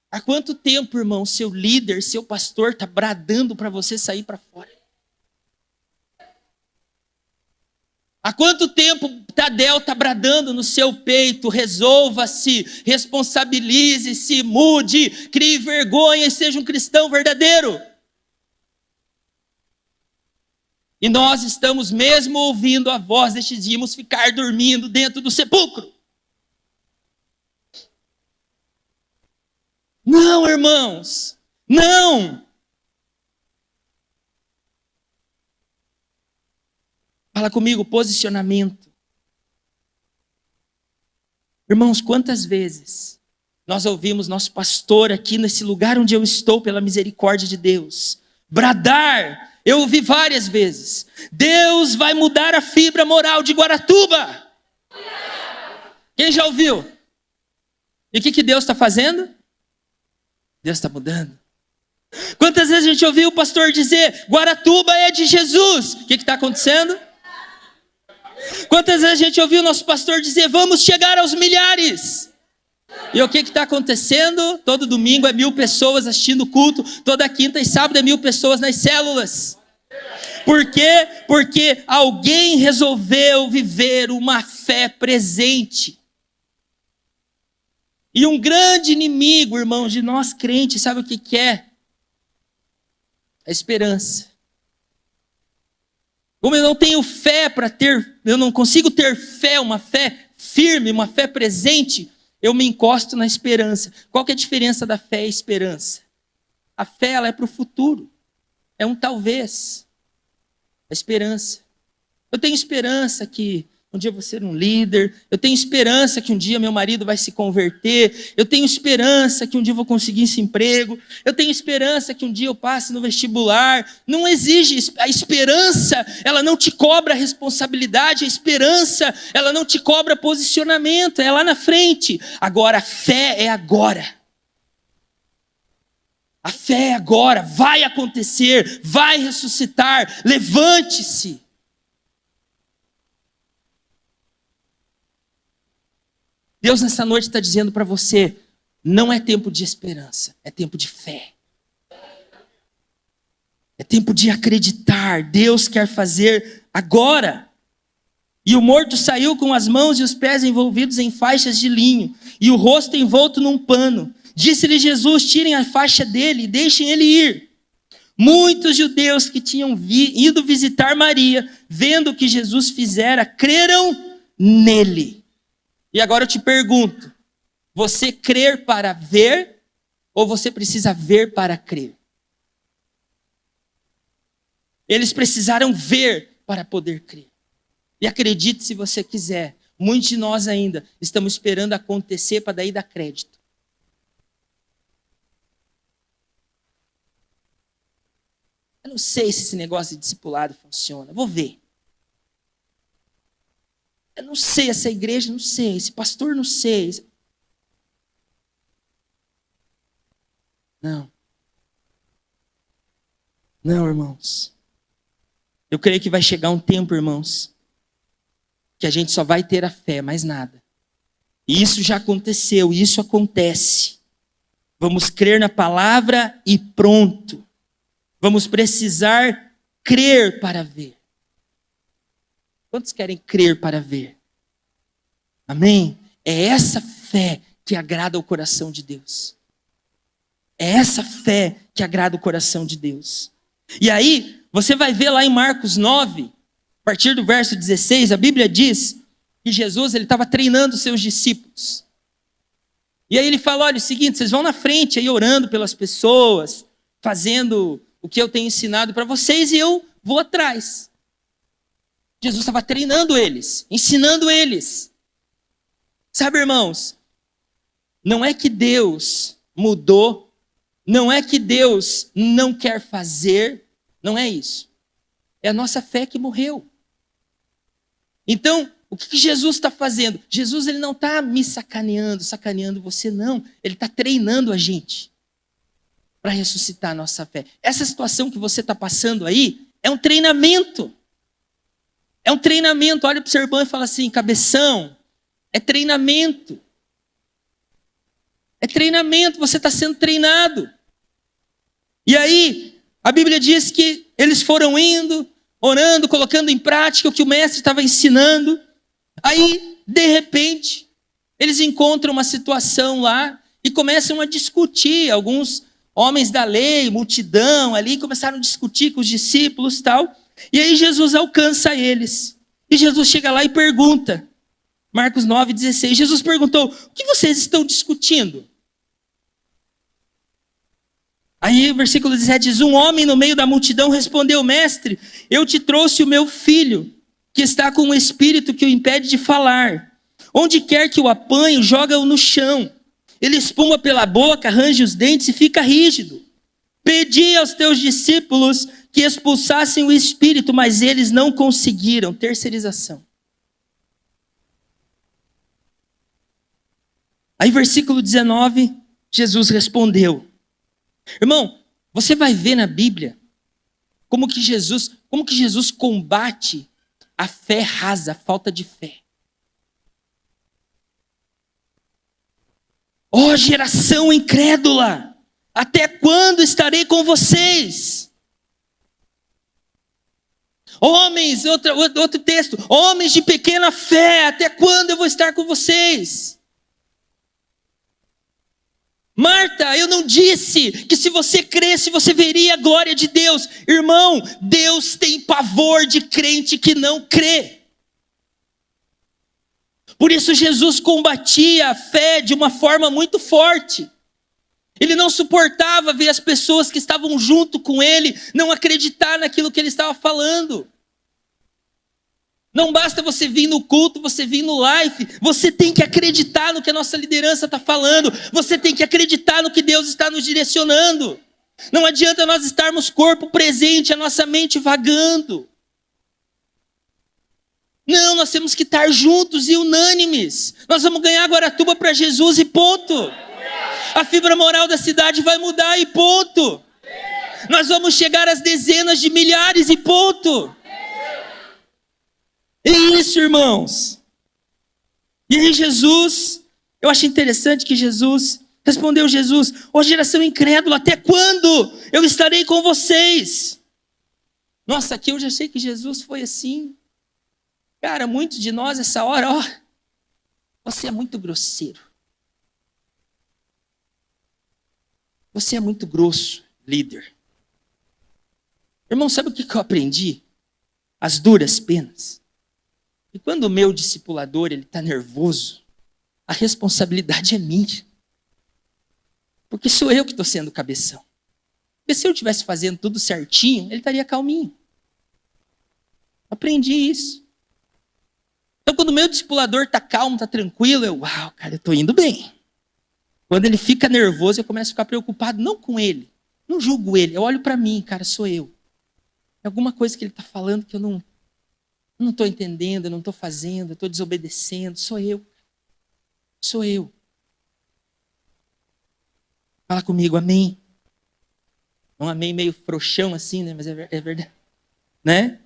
Há quanto tempo, irmão, seu líder, seu pastor está bradando para você sair para fora? Há quanto tempo Tadel está bradando no seu peito: resolva-se, responsabilize-se, mude, crie vergonha e seja um cristão verdadeiro? E nós estamos, mesmo ouvindo a voz, decidimos ficar dormindo dentro do sepulcro. Não, irmãos, não. Fala comigo: posicionamento. Irmãos, quantas vezes nós ouvimos nosso pastor aqui nesse lugar onde eu estou, pela misericórdia de Deus, bradar. Eu ouvi várias vezes: Deus vai mudar a fibra moral de Guaratuba. Quem já ouviu? E o que Deus está fazendo? Deus está mudando. Quantas vezes a gente ouviu o pastor dizer: Guaratuba é de Jesus? O que está acontecendo? Quantas vezes a gente ouviu o nosso pastor dizer, vamos chegar aos milhares? E o que está acontecendo? Todo domingo é 1.000 pessoas assistindo o culto, toda quinta e sábado é 1.000 pessoas nas células. Por quê? Porque alguém resolveu viver uma fé presente. E um grande inimigo, irmãos, de nós crentes, sabe o que é? A esperança. Como eu não tenho fé para ter, eu não consigo ter fé, uma fé firme, uma fé presente, eu me encosto na esperança. Qual que é a diferença da fé e esperança? A fé, ela é para o futuro. É um talvez. A esperança. Eu tenho esperança que um dia eu vou ser um líder. Eu tenho esperança que um dia meu marido vai se converter. Eu tenho esperança que um dia eu vou conseguir esse emprego. Eu tenho esperança que um dia eu passe no vestibular. Não exige. A esperança, ela não te cobra responsabilidade. A esperança, ela não te cobra posicionamento. É lá na frente. Agora, a fé é agora. A fé é agora. Vai acontecer. Vai ressuscitar. Levante-se. Deus nessa noite está dizendo para você, não é tempo de esperança, é tempo de fé. É tempo de acreditar, Deus quer fazer agora. E o morto saiu com as mãos e os pés envolvidos em faixas de linho, e o rosto envolto num pano. Disse-lhe Jesus, tirem a faixa dele e deixem ele ir. Muitos judeus que tinham ido visitar Maria, vendo o que Jesus fizera, creram nele. E agora eu te pergunto, você crer para ver ou você precisa ver para crer? Eles precisaram ver para poder crer. E acredite se você quiser, muitos de nós ainda estamos esperando acontecer para daí dar crédito. Eu não sei se esse negócio de discipulado funciona, vou ver. Eu não sei, essa igreja, não sei, esse pastor, não sei. Não. Não, irmãos. Eu creio que vai chegar um tempo, irmãos, que a gente só vai ter a fé, mais nada. E isso já aconteceu, e isso acontece. Vamos crer na palavra e pronto. Vamos precisar crer para ver. Quantos querem crer para ver? Amém? É essa fé que agrada o coração de Deus. É essa fé que agrada o coração de Deus. E aí, você vai ver lá em Marcos 9, a partir do verso 16, a Bíblia diz que Jesus estava treinando os seus discípulos. E aí ele fala, olha, é o seguinte, vocês vão na frente aí orando pelas pessoas, fazendo o que eu tenho ensinado para vocês e eu vou atrás. Jesus estava treinando eles, ensinando eles. Sabe, irmãos, não é que Deus mudou, não é que Deus não quer fazer, não é isso. É a nossa fé que morreu. Então, o que Jesus está fazendo? Jesus ele não está me sacaneando você não. Ele está treinando a gente para ressuscitar a nossa fé. Essa situação que você está passando aí é um treinamento. É um treinamento. Olha para o seu irmão e fala assim, cabeção, é treinamento. É treinamento, você está sendo treinado. E aí, a Bíblia diz que eles foram indo, orando, colocando em prática o que o mestre estava ensinando. Aí, de repente, eles encontram uma situação lá e começam a discutir. Alguns homens da lei, multidão ali, começaram a discutir com os discípulos e tal. E aí Jesus alcança eles. E Jesus chega lá e pergunta. Marcos 9,16. Jesus perguntou, o que vocês estão discutindo? Aí o versículo 17 diz, um homem no meio da multidão respondeu, mestre, eu te trouxe o meu filho, que está com um espírito que o impede de falar. Onde quer que o apanhe, joga-o no chão. Ele espuma pela boca, arranja os dentes e fica rígido. Pedi aos teus discípulos que expulsassem o espírito, mas eles não conseguiram. Terceirização. Aí versículo 19, Jesus respondeu. Irmão, você vai ver na Bíblia como que Jesus combate A fé rasa, a falta de fé. Ó geração incrédula, até quando estarei com vocês? Homens, outro texto, homens de pequena fé, até quando eu vou estar com vocês? Marta, eu não disse que se você cresce, você veria a glória de Deus. Irmão, Deus tem pavor de crente que não crê. Por isso Jesus combatia a fé de uma forma muito forte. Ele não suportava ver as pessoas que estavam junto com ele não acreditar naquilo que ele estava falando. Não basta você vir no culto, você vir no live, você tem que acreditar no que a nossa liderança está falando, você tem que acreditar no que Deus está nos direcionando. Não adianta nós estarmos corpo presente, a nossa mente vagando. Não, nós temos que estar juntos e unânimes. Nós vamos ganhar Guaratuba para Jesus e ponto. A fibra moral da cidade vai mudar e ponto. Nós vamos chegar às dezenas de milhares e ponto. É isso, irmãos. E aí Jesus, eu acho interessante que respondeu Jesus, ó geração incrédula, até quando eu estarei com vocês? Nossa, aqui eu já sei que Jesus foi assim. Cara, muitos de nós essa hora, você é muito grosseiro. Você é muito grosso, líder. Irmão, sabe o que eu aprendi? As duras penas. E quando o meu discipulador está nervoso, a responsabilidade é minha. Porque sou eu que estou sendo o cabeção. Porque se eu estivesse fazendo tudo certinho, ele estaria calminho. Aprendi isso. Então quando o meu discipulador está calmo, está tranquilo, uau, cara, eu estou indo bem. Quando ele fica nervoso, eu começo a ficar preocupado, não com ele. Não julgo ele, eu olho para mim, cara, sou eu. É alguma coisa que ele está falando que eu não estou entendendo, eu não estou fazendo, eu estou desobedecendo. Sou eu. Sou eu. Fala comigo, amém. Um amém meio frouxão assim, né? Mas é verdade. Né?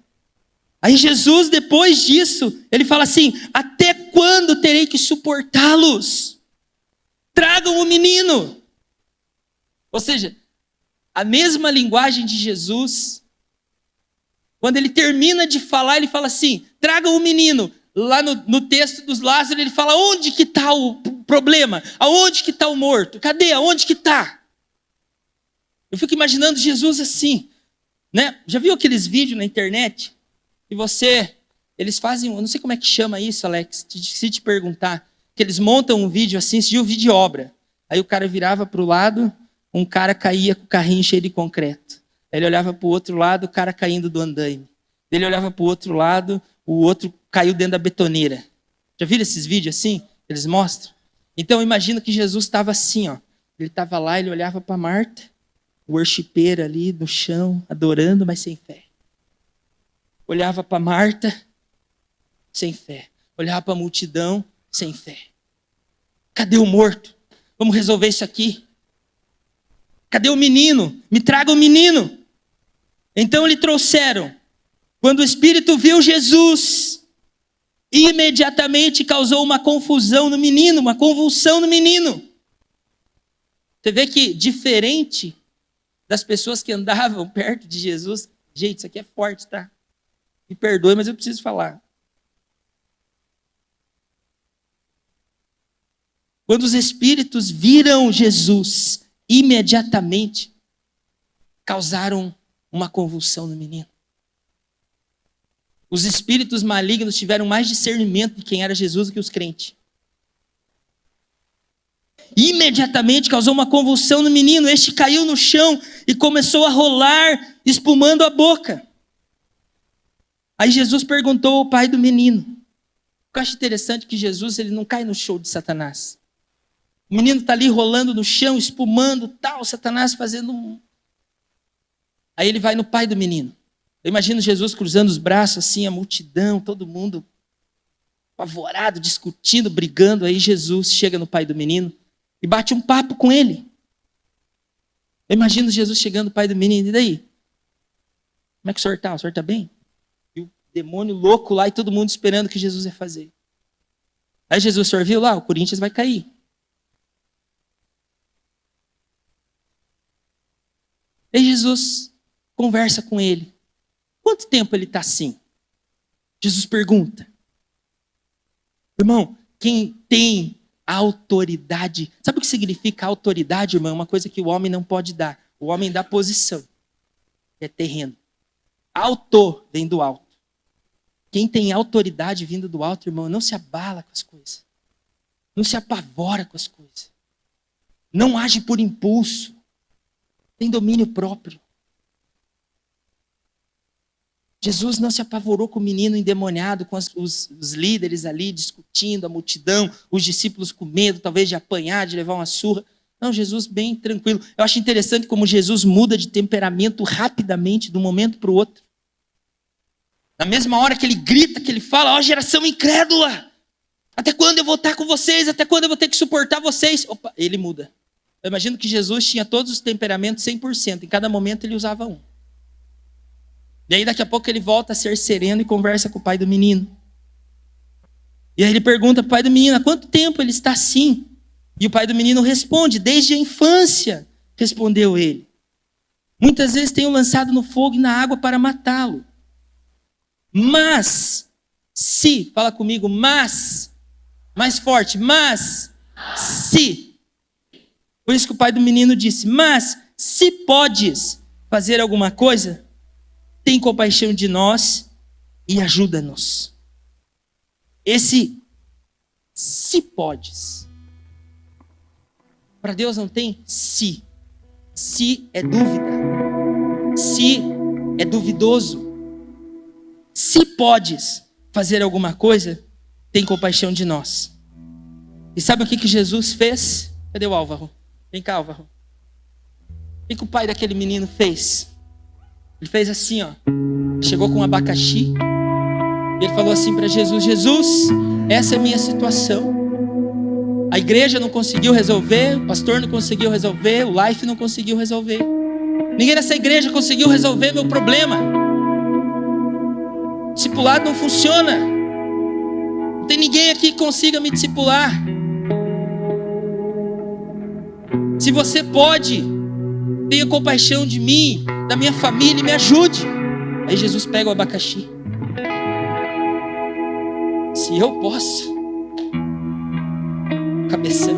Aí Jesus, depois disso, ele fala assim, até quando terei que suportá-los? Tragam o menino. Ou seja, a mesma linguagem de Jesus. Quando ele termina de falar, ele fala assim, tragam o menino. Lá no texto dos Lázaro, ele fala, onde que está o problema? Aonde que está o morto? Cadê? Aonde que está? Eu fico imaginando Jesus assim, né? Já viu aqueles vídeos na internet? E eles fazem, eu não sei como é que chama isso, Alex, se te perguntar, que eles montam um vídeo assim, se viu um vídeo de obra. Aí o cara virava para o lado, um cara caía com o carrinho cheio de concreto. Aí ele olhava para o outro lado, o cara caindo do andaime. Ele olhava para o outro lado, o outro caiu dentro da betoneira. Já viram esses vídeos assim? Eles mostram. Então eu imagino que Jesus estava assim, ó. Ele estava lá, ele olhava para Marta, o worshipeiro ali no chão, adorando, mas sem fé. Olhava para Marta, sem fé. Olhava para a multidão, sem fé. Cadê o morto? Vamos resolver isso aqui. Cadê o menino? Me traga o menino. Então lhe trouxeram. Quando o Espírito viu Jesus, imediatamente causou uma confusão no menino, uma convulsão no menino. Você vê que diferente das pessoas que andavam perto de Jesus, gente, isso aqui é forte, tá? Me perdoe, mas eu preciso falar. Quando os espíritos viram Jesus, imediatamente causaram uma convulsão no menino. Os espíritos malignos tiveram mais discernimento de quem era Jesus do que os crentes. Imediatamente causou uma convulsão no menino. Este caiu no chão e começou a rolar, espumando a boca. Aí Jesus perguntou ao pai do menino. Eu acho interessante que Jesus ele não cai no show de Satanás. O menino está ali rolando no chão, espumando, tal, Satanás fazendo um... Aí ele vai no pai do menino. Eu imagino Jesus cruzando os braços, assim, a multidão, todo mundo apavorado, discutindo, brigando. Aí Jesus chega no pai do menino e bate um papo com ele. Eu imagino Jesus chegando no pai do menino, e daí? Como é que o senhor está? O senhor está bem? E o demônio louco lá e todo mundo esperando o que Jesus ia fazer. Aí Jesus sorviu lá, o Corinthians vai cair. Aí Jesus conversa com ele. Quanto tempo ele está assim? Jesus pergunta. Irmão, quem tem autoridade, sabe o que significa autoridade, irmão? Uma coisa que o homem não pode dar. O homem dá posição, é terreno. Auto vem do alto. Quem tem autoridade vindo do alto, irmão, não se abala com as coisas. Não se apavora com as coisas. Não age por impulso. Tem domínio próprio. Jesus não se apavorou com o menino endemoniado, com os líderes ali discutindo, a multidão, os discípulos com medo, talvez de apanhar, de levar uma surra. Não, Jesus bem tranquilo. Eu acho interessante como Jesus muda de temperamento rapidamente, de um momento para o outro. Na mesma hora que ele grita, que ele fala, ó geração incrédula, até quando eu vou estar com vocês? Até quando eu vou ter que suportar vocês? Opa, ele muda. Eu imagino que Jesus tinha todos os temperamentos 100%, em cada momento ele usava um. E aí daqui a pouco ele volta a ser sereno e conversa com o pai do menino. E aí ele pergunta para o pai do menino, há quanto tempo ele está assim? E o pai do menino responde, desde a infância, respondeu ele. Muitas vezes tenho lançado no fogo e na água para matá-lo. Mas, se, fala comigo, mas, mais forte, mas, se. Por isso que o pai do menino disse, mas, se podes fazer alguma coisa, tem compaixão de nós e ajuda-nos. Esse, se podes. Para Deus não tem se. Se é dúvida. Se é duvidoso. Se podes fazer alguma coisa, tem compaixão de nós. E sabe o que Jesus fez? Cadê o Álvaro? Vem cá, Álvaro. O que o pai daquele menino fez? Ele fez assim, ó. Chegou com um abacaxi. E ele falou assim para Jesus, Jesus, essa é a minha situação. A igreja não conseguiu resolver, o pastor não conseguiu resolver, o Life não conseguiu resolver. Ninguém nessa igreja conseguiu resolver meu problema. Discipulado não funciona. Não tem ninguém aqui que consiga me discipular. Se você pode, tenha compaixão de mim, da minha família e me ajude. Aí Jesus pega o abacaxi. Se eu posso, cabeção,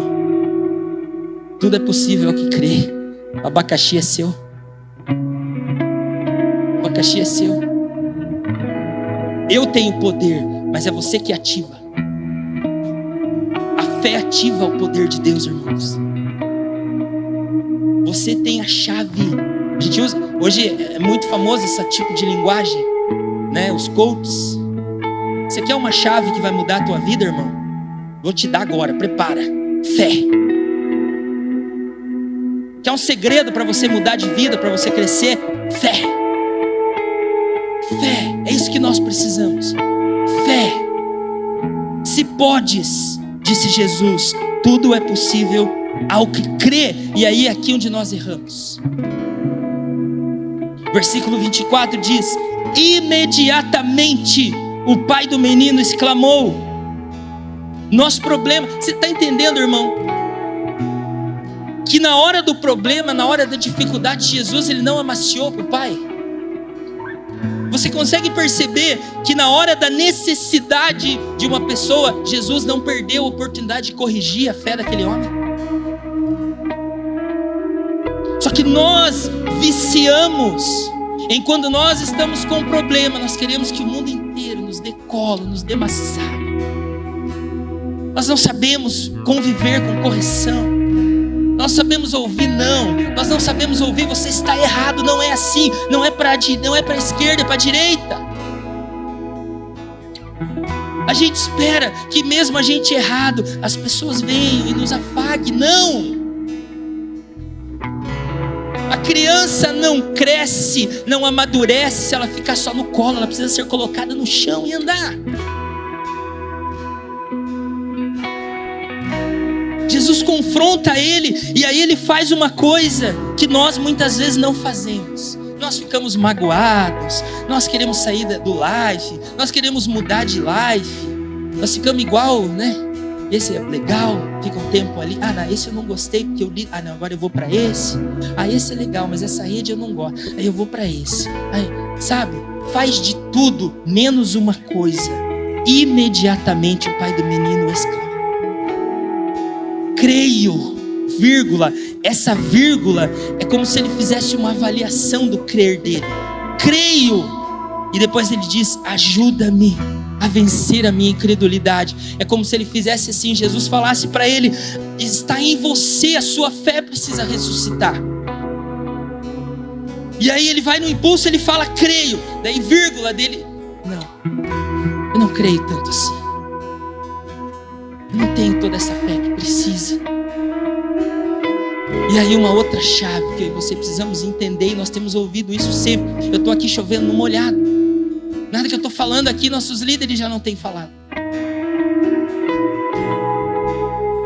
tudo é possível ao que crê. O abacaxi é seu. O abacaxi é seu. Eu tenho poder, mas é você que ativa. A fé ativa o poder de Deus, irmãos. Você tem a chave. A gente usa, hoje é muito famoso esse tipo de linguagem, né? Os coaches. Você quer uma chave que vai mudar a tua vida, irmão? Vou te dar agora, prepara. Fé. Quer um segredo para você mudar de vida, para você crescer? Fé. Fé, é isso que nós precisamos. Fé. Se podes, disse Jesus, tudo é possível ao que crê. E aí é aqui onde nós erramos. Versículo 24 diz, imediatamente o pai do menino exclamou, nosso problema, você está entendendo, irmão? Que na hora do problema, na hora da dificuldade, Jesus ele não amaciou para o pai. Você consegue perceber que na hora da necessidade de uma pessoa, Jesus não perdeu a oportunidade de corrigir a fé daquele homem? Só que nós viciamos em quando nós estamos com um problema, nós queremos que o mundo inteiro nos dê colo, nos dê massagem. Nós não sabemos conviver com correção. Nós sabemos ouvir não. Nós não sabemos ouvir você está errado, não é assim, não é para a esquerda, é para a direita. A gente espera que mesmo a gente errado, as pessoas venham e nos afaguem. Não. A criança não cresce, não amadurece se ela ficar só no colo, ela precisa ser colocada no chão e andar. Jesus confronta ele e aí ele faz uma coisa que nós muitas vezes não fazemos. nós ficamos magoados, nós queremos sair do life, nós queremos mudar de life, nós ficamos igual, né? Esse é legal, fica um tempo ali, não, esse eu não gostei porque eu li, não, agora eu vou para esse, esse é legal, mas essa rede eu não gosto, aí eu vou para esse, aí, sabe? Faz de tudo menos uma coisa. Imediatamente o pai do menino exclama: creio, vírgula. Essa vírgula é como se ele fizesse uma avaliação do crer dele. Creio. E depois ele diz: ajuda-me a vencer a minha incredulidade. É como se ele fizesse assim, Jesus falasse para ele: está em você, a sua fé precisa ressuscitar. E aí ele vai no impulso, ele fala: creio. Daí vírgula dele: não, eu não creio tanto assim. Eu não tenho toda essa fé que precisa. E aí uma outra chave que eu e você precisamos entender, e nós temos ouvido isso sempre. Eu estou aqui chovendo no molhado. Nada que eu estou falando aqui, nossos líderes já não têm falado.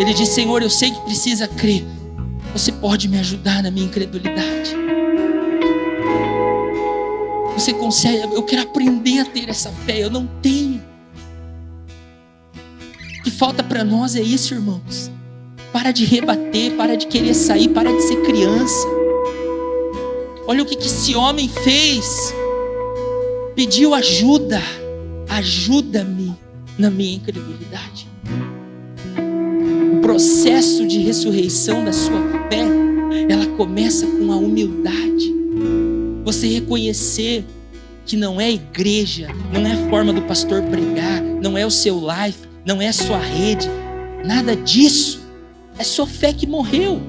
Ele diz: Senhor, eu sei que precisa crer. Você pode me ajudar na minha incredulidade. Você consegue? Eu quero aprender a ter essa fé. Eu não tenho. O que falta para nós é isso, irmãos. Para de rebater, para de querer sair, para de ser criança. Olha o que esse homem fez. Pediu ajuda. Ajuda-me na minha incredulidade. O processo de ressurreição da sua fé, ela começa com a humildade. Você reconhecer que não é igreja, não é a forma do pastor pregar, não é o seu life, não é a sua rede, nada disso. É sua fé que morreu.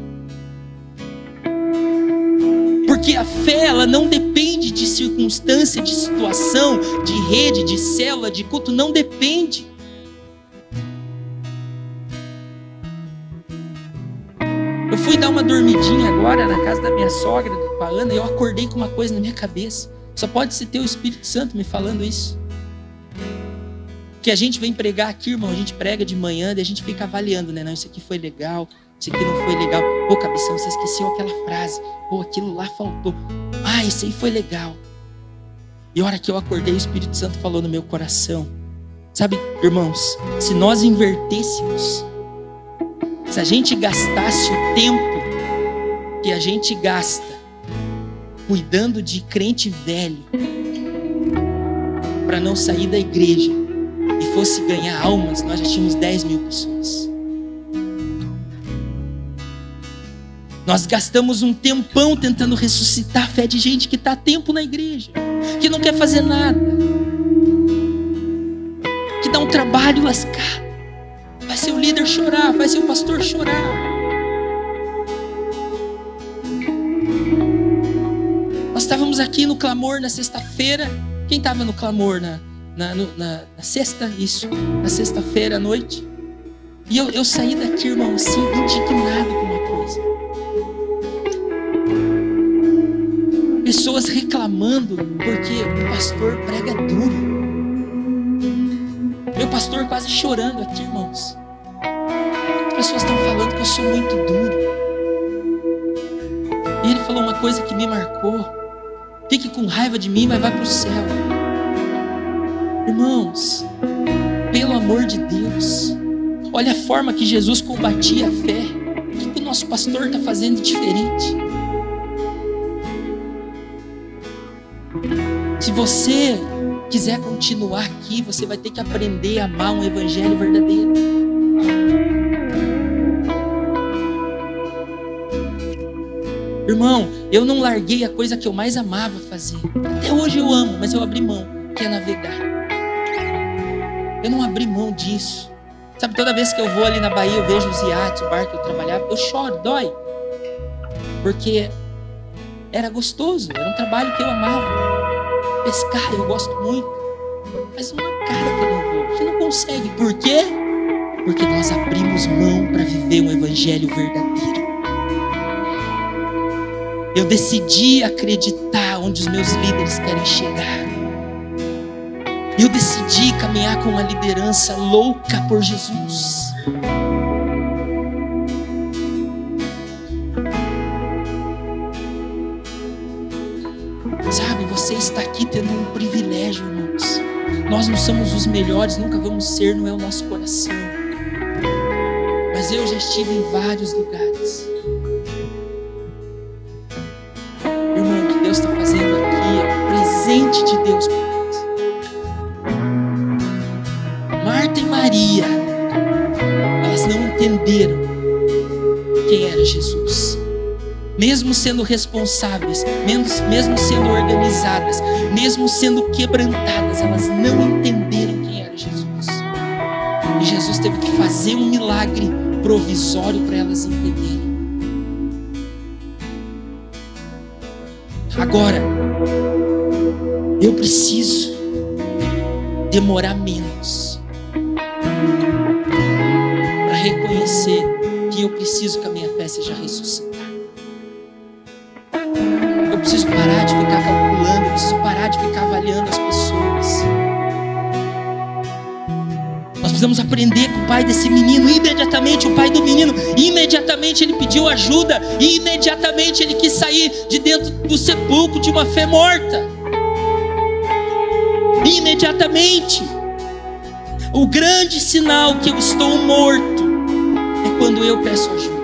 Porque a fé, ela não depende de circunstância, de situação, de rede, de célula, de culto, não depende. Eu fui dar uma dormidinha agora na casa da minha sogra, com a Ana, e eu acordei com uma coisa na minha cabeça. Só pode ser ter o Espírito Santo me falando isso. Que a gente vem pregar aqui, irmão, a gente prega de manhã, daí a gente fica avaliando, né? Não, isso aqui foi legal, isso aqui não foi legal. Pô, cabeção, você esqueceu aquela frase. Pô, aquilo lá faltou. Isso aí foi legal. E a hora que eu acordei, o Espírito Santo falou no meu coração. Sabe, irmãos, se nós invertêssemos, se a gente gastasse o tempo que a gente gasta cuidando de crente velho, para não sair da igreja, e fosse ganhar almas, nós já tínhamos 10 mil pessoas. Nós gastamos um tempão tentando ressuscitar a fé de gente que está há tempo na igreja, que não quer fazer nada, que dá um trabalho lascado. Vai ser o líder chorar, vai ser o pastor chorar. Nós estávamos aqui no clamor na sexta-feira. Quem estava no clamor na sexta, isso, na sexta-feira à noite? E eu saí daqui, irmão, assim, indignado com uma coisa. Pessoas reclamando porque o pastor prega duro. Meu pastor quase chorando aqui, irmãos. As pessoas estão falando que eu sou muito duro. E ele falou uma coisa que me marcou. Fique com raiva de mim, mas vai para o céu. Irmãos, pelo amor de Deus, olha a forma que Jesus combatia a fé. O que o nosso pastor está fazendo diferente? Se você quiser continuar aqui, você vai ter que aprender a amar um evangelho verdadeiro. Irmão, eu não larguei a coisa que eu mais amava fazer. Até hoje eu amo, mas eu abri mão, que é navegar. Eu não abri mão disso. Sabe, toda vez que eu vou ali na Bahia, eu vejo os iates, o barco que eu trabalhava, eu choro, dói. Porque era gostoso, era um trabalho que eu amava. Pescar, eu gosto muito. Mas uma cara que eu não vou, que não consegue. Por quê? Porque nós abrimos mão para viver um evangelho verdadeiro. Eu decidi acreditar onde os meus líderes querem chegar. Eu decidi caminhar com uma liderança louca por Jesus. está aqui tendo um privilégio, irmãos. Nós não somos os melhores, nunca vamos ser, não é o nosso coração. Mas eu já estive em vários lugares. Irmão, o que Deus está fazendo aqui é um presente de Deus para nós. Marta e Maria, elas não entenderam quem era Jesus. Mesmo sendo responsáveis, mesmo sendo organizadas, mesmo sendo quebrantadas, elas não entenderam quem era Jesus. E Jesus teve que fazer um milagre provisório para elas entenderem. Agora, eu preciso demorar menos para reconhecer que eu preciso que a minha fé seja ressuscitada. Eu preciso parar de ficar calculando, eu preciso parar de ficar avaliando as pessoas. Nós precisamos aprender com o pai desse menino. Imediatamente, o pai do menino, imediatamente ele pediu ajuda, e imediatamente ele quis sair de dentro do sepulcro de uma fé morta. Imediatamente. O grande sinal que eu estou morto é quando eu peço ajuda.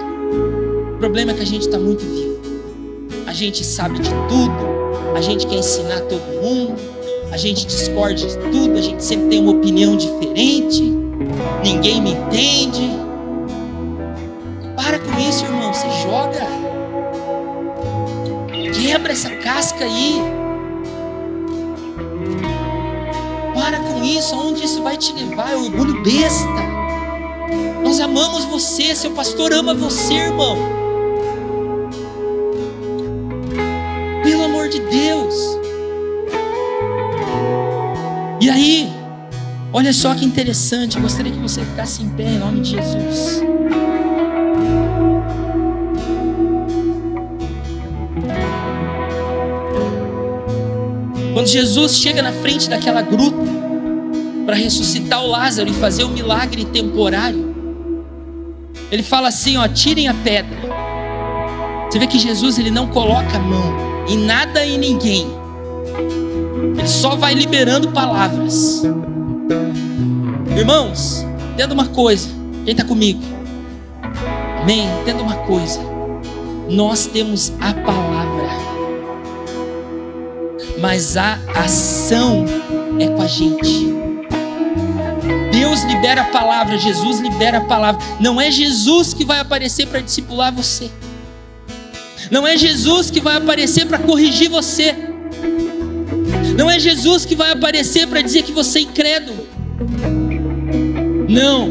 O problema é que a gente está muito vivo. A gente sabe de tudo, a gente quer ensinar todo mundo, a gente discorda de tudo, a gente sempre tem uma opinião diferente, ninguém me entende. Para com isso, irmão, você joga, quebra essa casca aí. Para com isso, aonde isso vai te levar? É orgulho besta. Nós amamos você, seu pastor ama você, irmão. Pelo amor de Deus. E aí, olha só que interessante. Eu gostaria que você ficasse em pé em nome de Jesus. Quando Jesus chega na frente daquela gruta para ressuscitar o Lázaro e fazer um milagre temporário, ele fala assim, ó, tirem a pedra. Você vê que Jesus, ele não coloca a mão em nada e ninguém. Ele só vai liberando palavras. Irmãos, entenda uma coisa. Quem está comigo? Amém? Entenda uma coisa. Nós temos a palavra, mas a ação é com a gente. Deus libera a palavra, Jesus libera a palavra. Não é Jesus que vai aparecer para discipular você. Não é Jesus que vai aparecer para corrigir você. Não é Jesus que vai aparecer para dizer que você é incrédulo. Não,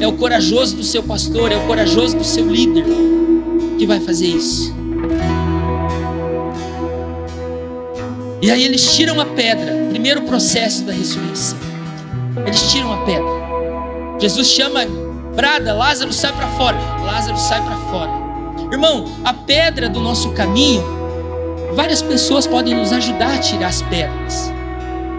é o corajoso do seu pastor, é o corajoso do seu líder que vai fazer isso. E aí eles tiram a pedra. Primeiro processo da ressurreição. Eles tiram a pedra. Jesus chama, brada, Lázaro sai para fora. Lázaro sai para fora. Irmão, a pedra do nosso caminho, várias pessoas podem nos ajudar a tirar as pedras.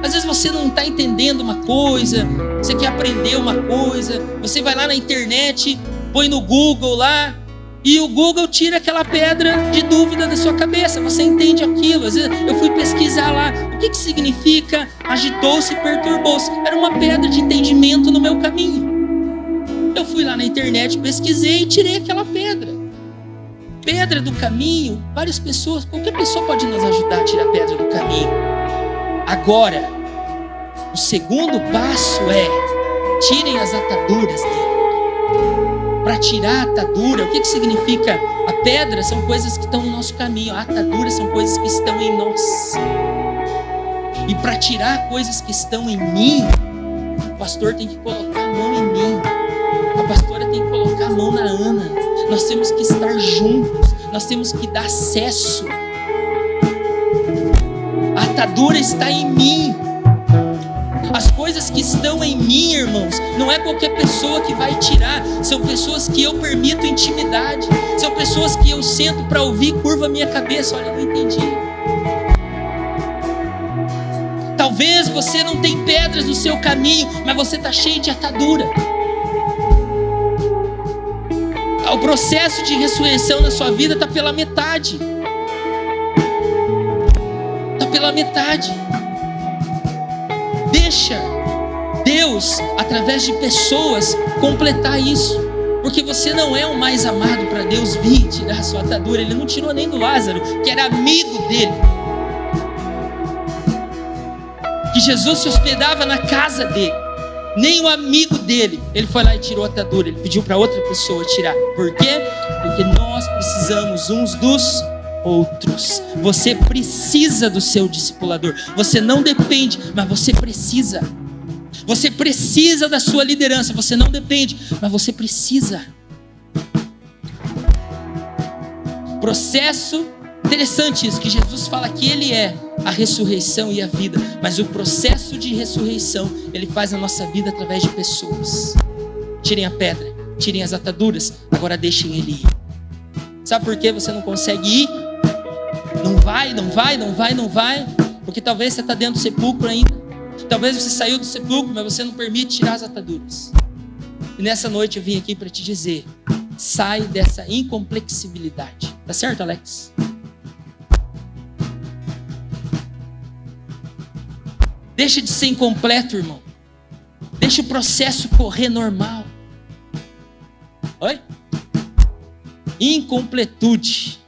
Às vezes você não está entendendo uma coisa, você quer aprender uma coisa, você vai lá na internet, põe no Google lá, e o Google tira aquela pedra de dúvida da sua cabeça, você entende aquilo. Às vezes eu fui pesquisar lá, o que significa agitou-se e perturbou-se? Era uma pedra de entendimento no meu caminho. Eu fui lá na internet, pesquisei e tirei aquela pedra. Pedra do caminho, várias pessoas, qualquer pessoa pode nos ajudar a tirar a pedra do caminho. Agora, o segundo passo é, tirem as ataduras dele. Para tirar a atadura, o que significa? A pedra são coisas que estão no nosso caminho, a atadura são coisas que estão em nós. E para tirar coisas que estão em mim, o pastor tem que colocar a mão em mim, a pastora tem que colocar a mão na Ana. Nós temos que estar juntos, nós temos que dar acesso. A atadura está em mim. As coisas que estão em mim, irmãos, não é qualquer pessoa que vai tirar. São pessoas que eu permito intimidade. São pessoas que eu sento para ouvir, curva a minha cabeça. Olha, eu não entendi. Talvez você não tenha pedras no seu caminho, mas você está cheio de atadura. O processo de ressurreição na sua vida está pela metade. pela metade. Deixa Deus, através de pessoas, completar isso. Porque você não é o mais amado para Deus vir tirar a sua atadura. Ele não tirou nem do Lázaro, que era amigo dele. Que Jesus se hospedava na casa dele. Nem o amigo dele, ele foi lá e tirou a atadura. Ele pediu para outra pessoa tirar. Por quê? Porque nós precisamos uns dos outros. Você precisa do seu discipulador. Você não depende, mas você precisa. Você precisa da sua liderança. Você não depende, mas você precisa. Processo interessante isso, que Jesus fala que Ele é a ressurreição e a vida. Mas o processo de ressurreição, Ele faz a nossa vida através de pessoas. Tirem a pedra, tirem as ataduras, agora deixem Ele ir. Sabe por que você não consegue ir? Não vai. Porque talvez você está dentro do sepulcro ainda. Talvez você saiu do sepulcro, mas você não permite tirar as ataduras. E nessa noite eu vim aqui para te dizer: sai dessa incomplexibilidade. Tá certo, Alex? Deixa de ser incompleto, irmão. Deixa o processo correr normal. Oi? Incompletude.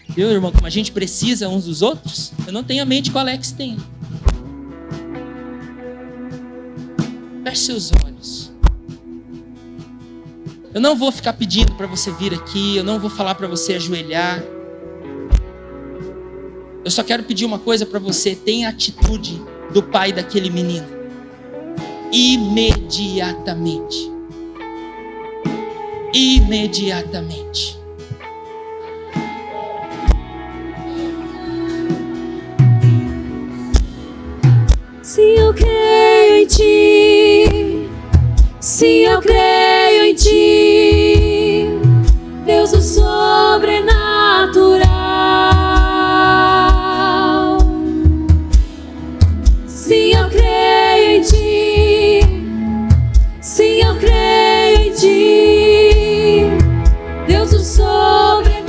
Viu, irmão, como a gente precisa uns dos outros? Eu não tenho a mente que o Alex tem. Feche seus olhos. Eu não vou ficar pedindo para você vir aqui. Eu não vou falar para você ajoelhar. Eu só quero pedir uma coisa para você. Tenha a atitude do pai daquele menino. Imediatamente. Imediatamente. Se eu creio em ti, se eu creio em ti, Deus do sobrenatural. Se eu creio em ti, se eu creio em ti, Deus do sobrenatural.